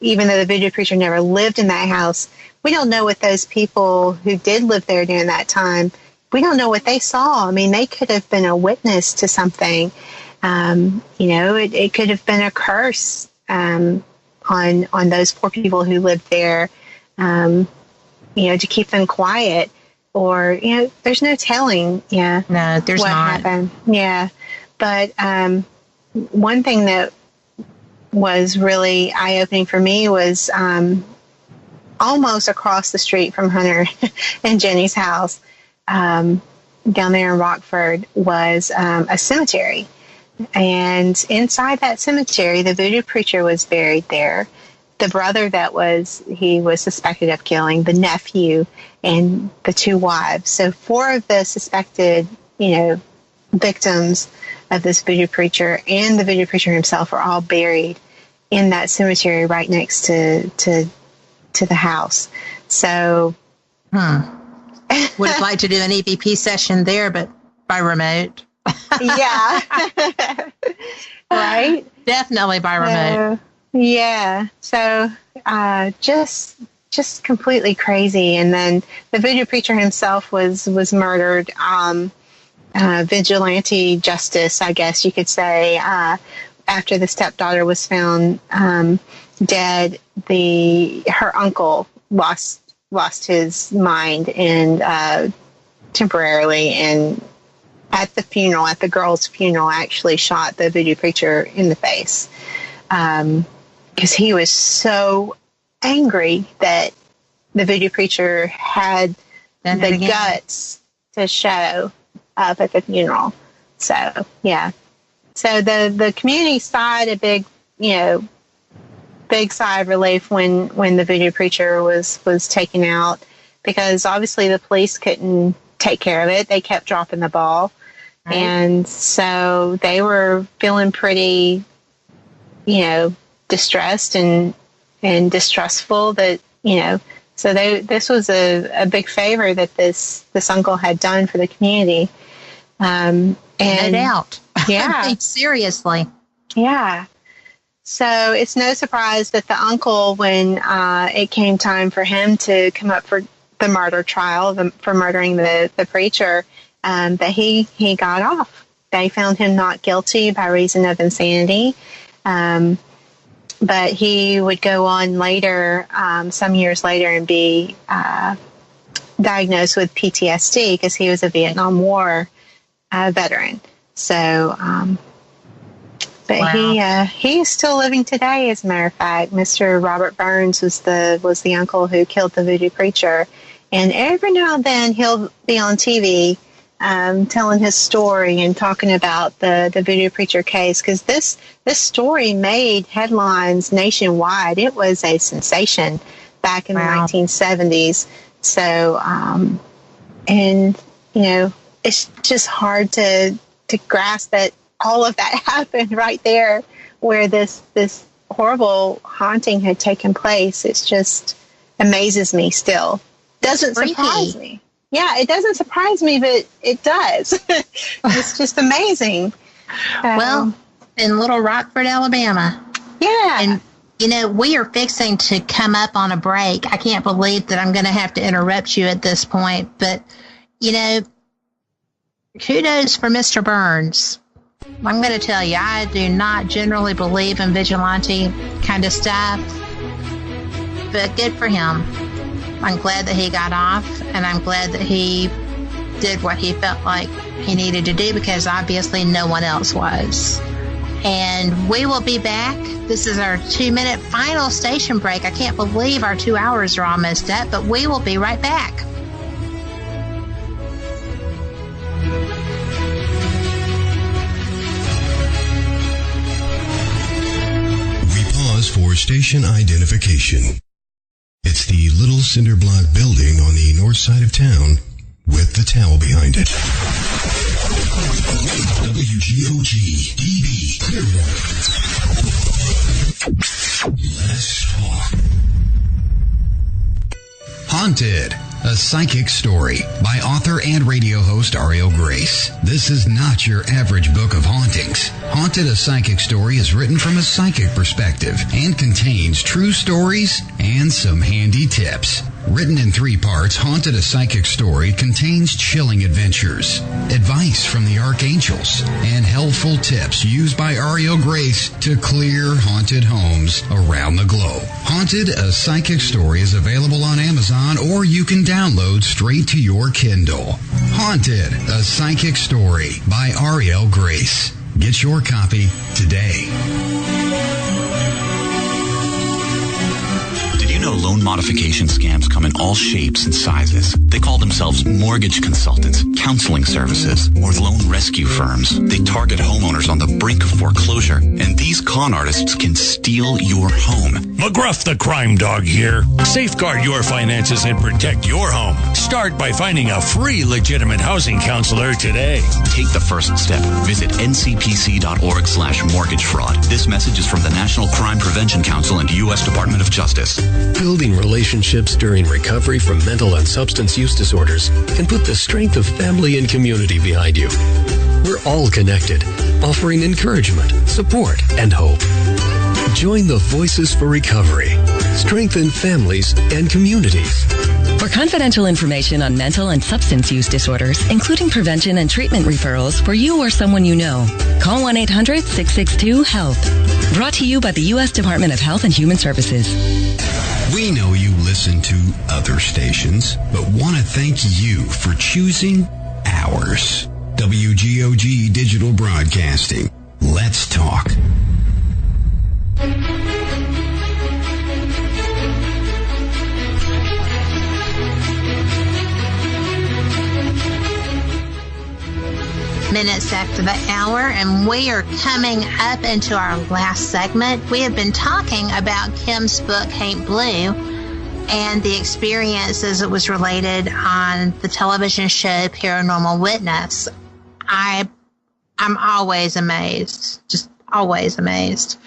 even though the voodoo preacher never lived in that house, we don't know what those people who did live there during that time, we don't know what they saw. I mean, they could have been a witness to something. It could have been a curse on those poor people who lived there, to keep them quiet, or, there's no telling. Yeah. No, there's what not. Happened. Yeah. But one thing that was really eye-opening for me was almost across the street from Hunter and Jenny's house, down there in Rockford, was a cemetery. And inside that cemetery, the voodoo preacher was buried there. The brother he was suspected of killing, the nephew, and the two wives. So 4 of the suspected, victims of this voodoo preacher and the voodoo preacher himself were all buried in that cemetery right next to the house. So, would have liked to do an EVP session there, but by remote. Yeah. Right? Definitely by remote. Yeah. So, just completely crazy. And then the voodoo preacher himself was murdered. Vigilante justice, I guess you could say. After the stepdaughter was found dead, her uncle lost his mind and temporarily, and at the girl's funeral, actually shot the voodoo preacher in the face, because he was so angry that the voodoo preacher had the guts to show up at the funeral. So, yeah. So the community sighed a big sigh of relief when the voodoo preacher was taken out, because obviously the police couldn't take care of it. They kept dropping the ball. Right. And so they were feeling pretty, distressed and distrustful that, so this was a big favor that this uncle had done for the community. And no doubt. Yeah. I mean, seriously. Yeah. So it's no surprise that the uncle, when it came time for him to come up for the murder trial, for murdering the preacher, that he got off. They found him not guilty by reason of insanity. But he would go on later, some years later, and be diagnosed with PTSD because he was a Vietnam War veteran. So, But wow. He is still living today, as a matter of fact. Mr. Robert Burns was the uncle who killed the voodoo preacher. And every now and then he'll be on TV telling his story and talking about the voodoo preacher case, because this story made headlines nationwide. It was a sensation back in the 1970s. So, and, you know, it's just hard to grasp that all of that happened right there where this horrible haunting had taken place. It just amazes me still. Doesn't surprise me. Yeah, it doesn't surprise me, but it does. It's just amazing. Well, in Little Rockford, Alabama. Yeah. And, you know, we are fixing to come up on a break. I can't believe that I'm going to have to interrupt you at this point. But, you know, kudos for Mr. Burns. I'm going to tell you, I do not generally believe in vigilante kind of stuff. But good for him. I'm glad that he got off, and I'm glad that he did what he felt like he needed to do, because obviously no one else was. And we will be back. This is our 2-minute final station break. I can't believe our 2 hours are almost up, but we will be right back. We pause for station identification. It's the little cinder block building on the north side of town with the towel behind it. WGOG DB Clearwater. Let's talk. Haunted, a psychic story by author and radio host Ariel Grace. This is not your average book of hauntings. Haunted, a psychic story is written from a psychic perspective and contains true stories and some handy tips. Written in 3 parts, Haunted, a Psychic Story contains chilling adventures, advice from the archangels, and helpful tips used by Ariel Grace to clear haunted homes around the globe. Haunted, a Psychic Story is available on Amazon, or you can download straight to your Kindle. Haunted, a Psychic Story by Ariel Grace. Get your copy today. Loan modification scams come in all shapes and sizes. They call themselves mortgage consultants, counseling services, or loan rescue firms. They target homeowners on the brink of foreclosure, and these con artists can steal your home. McGruff the Crime Dog here. Safeguard your finances and protect your home. Start by finding a free legitimate housing counselor today. Take the first step. Visit ncpc.org/mortgage fraud. This message is from the National Crime Prevention Council and U.S. Department of Justice. Building relationships during recovery from mental and substance use disorders can put the strength of family and community behind you. We're all connected, offering encouragement, support, and hope. Join the Voices for Recovery. Strengthen families and communities. For confidential information on mental and substance use disorders, including prevention and treatment referrals for you or someone you know, call 1-800-662-HELP. Brought to you by the U.S. Department of Health and Human Services. We know you listen to other stations, but want to thank you for choosing ours. WGOG Digital Broadcasting. Let's talk. Minutes after the hour, and we are coming up into our last segment. We have been talking about Kim's book, Paint Blue, and the experience as it was related on the television show Paranormal Witness. I'm always amazed, just always amazed.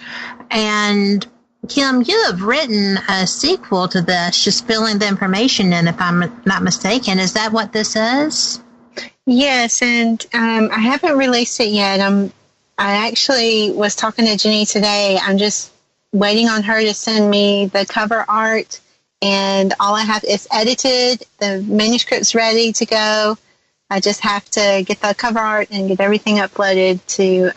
And Kim, you have written a sequel to this, just filling the information in, if I'm not mistaken. Is that what this is? Yes, and I haven't released it yet. I actually was talking to Jenny today. I'm just waiting on her to send me the cover art, and all I have is edited. The manuscript's ready to go. I just have to get the cover art and get everything uploaded to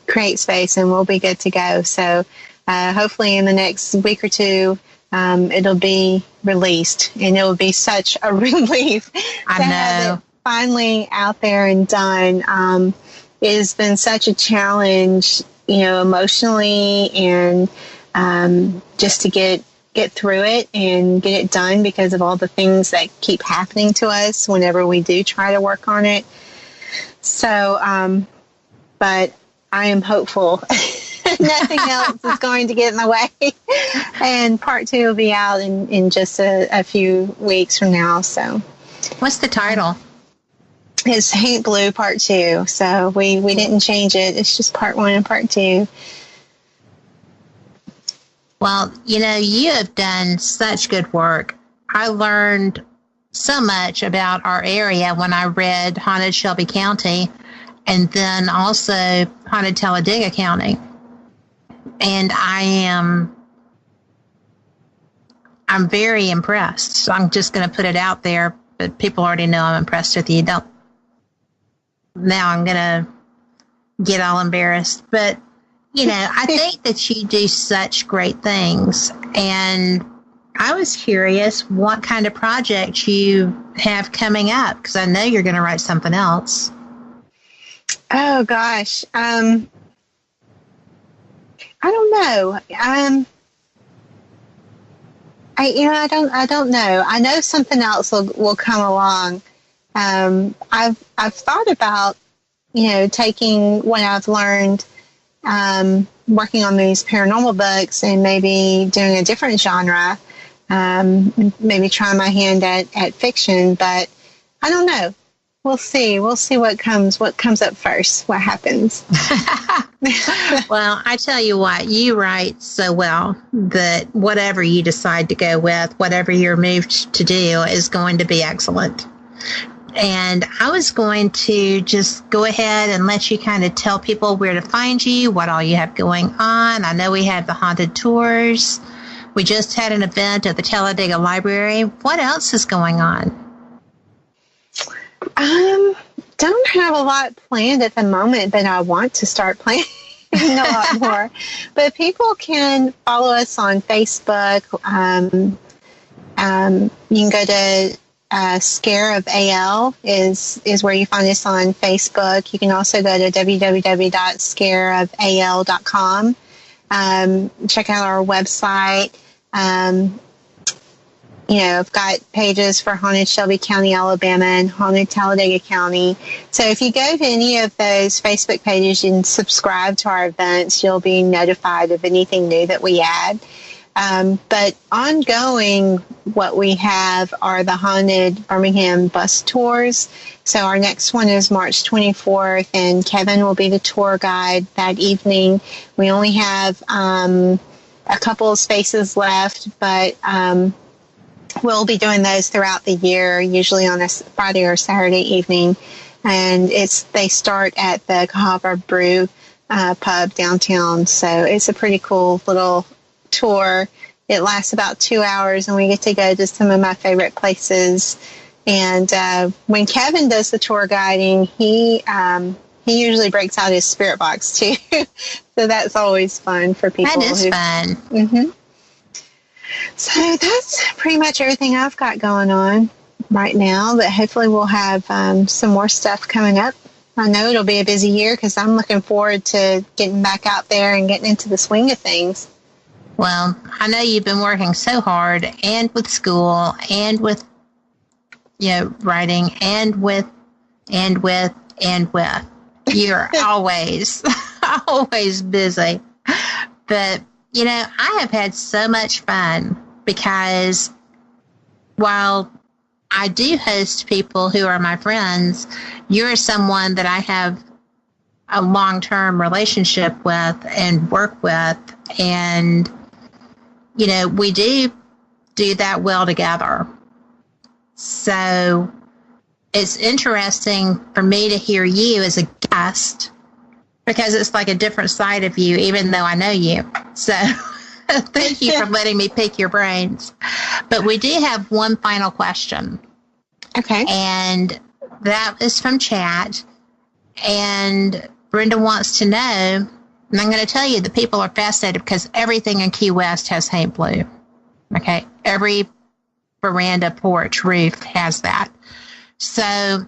CreateSpace, and we'll be good to go. So hopefully in the next week or two, it'll be released, and it will be such a relief to have it finally out there and done. It has been such a challenge emotionally and just to get through it and get it done because of all the things that keep happening to us whenever we do try to work on it. So, but I am hopeful. Nothing else is going to get in the way. And part 2 will be out in just a few weeks from now. So, what's the title? It's Paint Blue Part 2. So we didn't change it. It's just Part 1 and Part 2. Well, you have done such good work. I learned so much about our area when I read Haunted Shelby County and then also Haunted Talladega County. And I'm very impressed. So I'm just going to put it out there, but people already know I'm impressed with you. Now I'm going to get all embarrassed. But, I think that you do such great things. And I was curious what kind of project you have coming up, because I know you're going to write something else. Oh, gosh. I don't know. I don't know. I know something else will come along. I've thought about, taking what I've learned, working on these paranormal books and maybe doing a different genre, maybe trying my hand at fiction, but I don't know. We'll see. We'll see what comes up first, what happens. Well, I tell you what, you write so well that whatever you decide to go with, whatever you're moved to do is going to be excellent. And I was going to just go ahead and let you kind of tell people where to find you, what all you have going on. I know we have the haunted tours. We just had an event at the Talladega Library. What else is going on? Don't have a lot planned at the moment, but I want to start planning a lot more. But people can follow us on Facebook. You can go to Scare of AL is where you find us on Facebook. You can also go to www.scareofal.com. Check out our website. I've got pages for Haunted Shelby County, Alabama, and Haunted Talladega County. So if you go to any of those Facebook pages and subscribe to our events, you'll be notified of anything new that we add. But ongoing, what we have are the Haunted Birmingham bus tours. So our next one is March 24th, and Kevin will be the tour guide that evening. We only have a couple of spaces left, but we'll be doing those throughout the year, usually on a Friday or Saturday evening. And they start at the Cahaba Brew pub downtown. So it's a pretty cool little tour. It lasts about 2 hours, and we get to go to some of my favorite places. And when Kevin does the tour guiding, he usually breaks out his spirit box too. So that's always fun for people. That is fun. Mm-hmm. So that's pretty much everything I've got going on right now, but hopefully we'll have some more stuff coming up. I know it'll be a busy year because I'm looking forward to getting back out there and getting into the swing of things. Well, I know you've been working so hard, and with school, and with writing, and with. You're always busy. But I have had so much fun because while I do host people who are my friends, you're someone that I have a long-term relationship with and work with. And, we do that well together. So it's interesting for me to hear you as a guest because it's like a different side of you, even though I know you. So thank you for letting me pick your brains. But we do have one final question. Okay. And that is from chat. And Brenda wants to know, and I'm going to tell you, the people are fascinated because everything in Key West has paint blue. Okay. Every veranda, porch, roof has that. So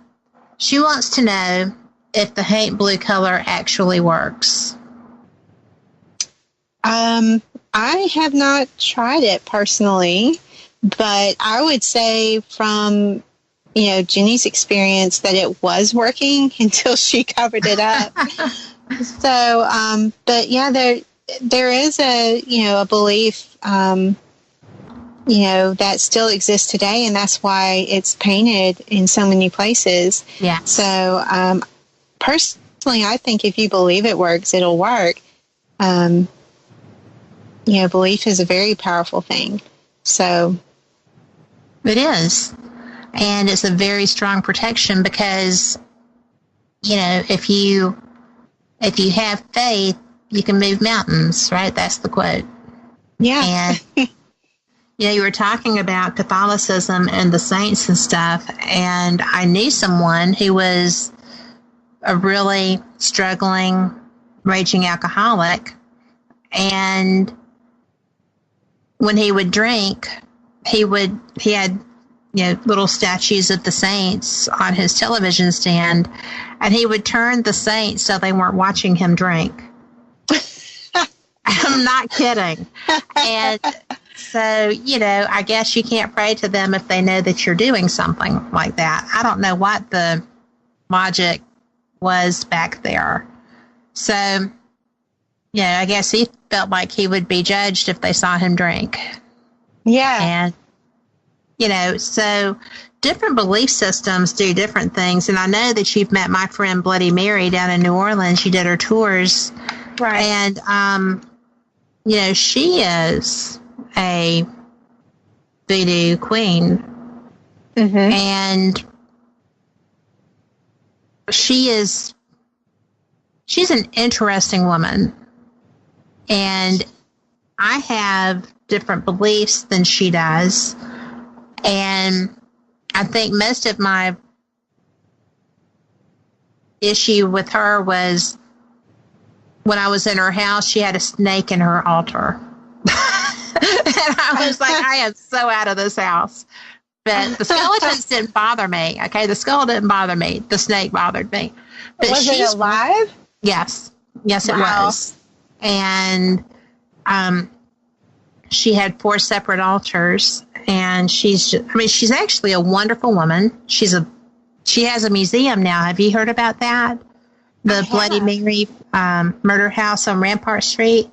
she wants to know if the paint blue color actually works. I have not tried it personally, but I would say from, Jenny's experience that it was working until she covered it up. So, but yeah, there is a belief, that still exists today, and that's why it's painted in so many places. Yeah. So, personally, I think if you believe it works, it'll work. Belief is a very powerful thing. So it is. And it's a very strong protection because, if you have faith, you can move mountains, right? That's the quote. Yeah. And, you were talking about Catholicism and the saints and stuff, and I knew someone who was a really struggling, raging alcoholic, and when he would drink, he had, little statues of the saints on his television stand, and he would turn the saints so they weren't watching him drink. I'm not kidding. And so, I guess you can't pray to them if they know that you're doing something like that. I don't know what the logic was back there. So, I guess he felt like he would be judged if they saw him drink. Yeah. And, so different belief systems do different things. And I know that you've met my friend Bloody Mary down in New Orleans. You did her tours. Right. And, she is a voodoo queen. Mm-hmm. And she's an interesting woman. And I have different beliefs than she does. And I think most of my issue with her was when I was in her house, she had a snake in her altar. And I was like, I am so out of this house. But the skeletons didn't bother me. Okay, the skull didn't bother me. The snake bothered me. But was it alive? Yes. Yes, it Wow. was. And she had 4 separate altars. And she's actually a wonderful woman. She has a museum now. Have you heard about that? The Bloody Mary murder house on Rampart Street.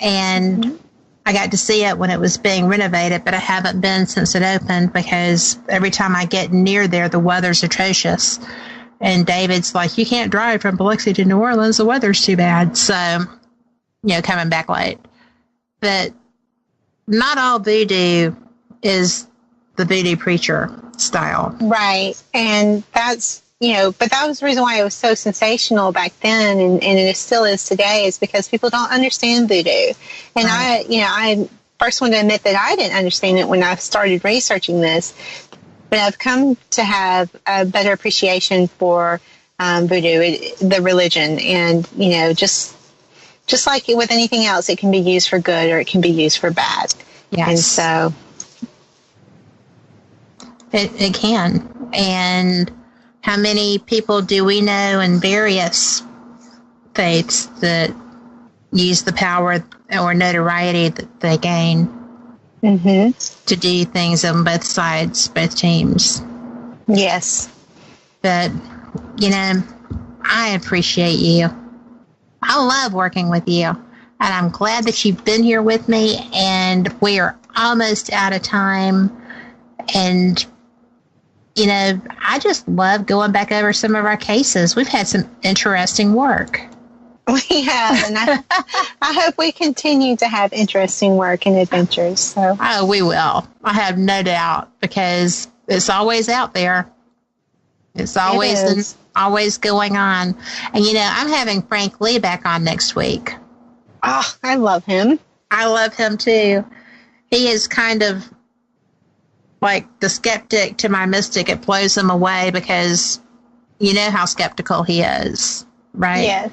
And I got to see it when it was being renovated, but I haven't been since it opened because every time I get near there, the weather's atrocious. And David's like, you can't drive from Biloxi to New Orleans. The weather's too bad. So, coming back late. But not all voodoo is the voodoo preacher style. Right. And that's, but that was the reason why it was so sensational back then, and it still is today, is because people don't understand voodoo. And right. I first want to admit that I didn't understand it when I started researching this, but I've come to have a better appreciation for voodoo, the religion, and, just like with anything else, it can be used for good or it can be used for bad. Yes. And so it can. And how many people do we know in various faiths that use the power or notoriety that they gain to do things on both sides, both teams? Yes. But, I appreciate you. I love working with you. And I'm glad that you've been here with me. And we are almost out of time. And I just love going back over some of our cases. We've had some interesting work. We have, and I hope we continue to have interesting work and adventures. So, oh, we will. I have no doubt, because it's always out there. It's always always going on. And I'm having Frank Lee back on next week. Oh, I love him. I love him too. He is kind of like the skeptic to my mystic. It blows him away because you know how skeptical he is, right? Yes.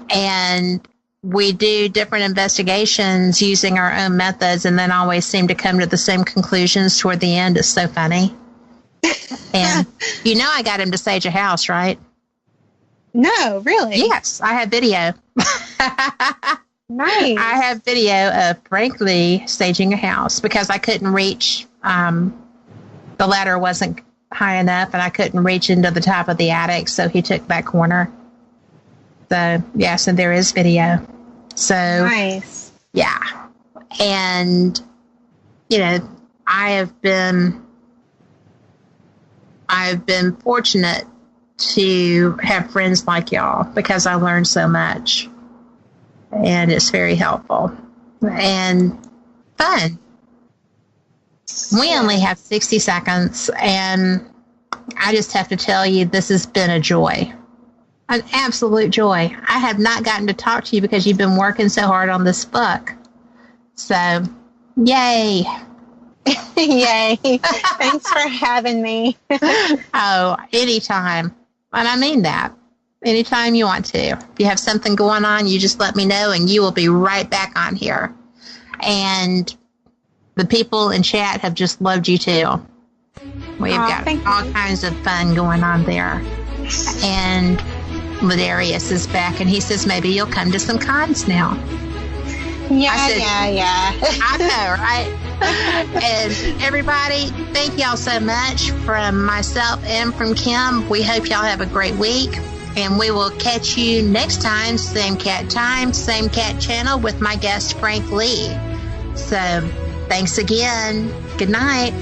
And we do different investigations using our own methods and then always seem to come to the same conclusions toward the end. It's so funny. And I got him to sage a house, right? No, really? Yes, I have video. Nice. I have video of Frank Lee staging a house because I couldn't reach, the ladder wasn't high enough and I couldn't reach into the top of the attic, so he took that corner. So, yes, and there is video. So, nice. Yeah. And, you know, I've been fortunate to have friends like y'all because I learned so much. And it's very helpful and fun. We only have 60 seconds, and I just have to tell you, this has been a joy. An absolute joy. I have not gotten to talk to you because you've been working so hard on this book. So, yay. Yay. Thanks for having me. Oh, anytime. And I mean that. Anytime you want to. If you have something going on, you just let me know and you will be right back on here. And the people in chat have just loved you too. We've got all kinds of fun going on there. And Ladarius is back and he says maybe you'll come to some cons now. Yeah. I know, right? And everybody, thank y'all so much from myself and from Kim. We hope y'all have a great week. And we will catch you next time, same cat time, same cat channel with my guest, Frank Lee. So, thanks again. Good night.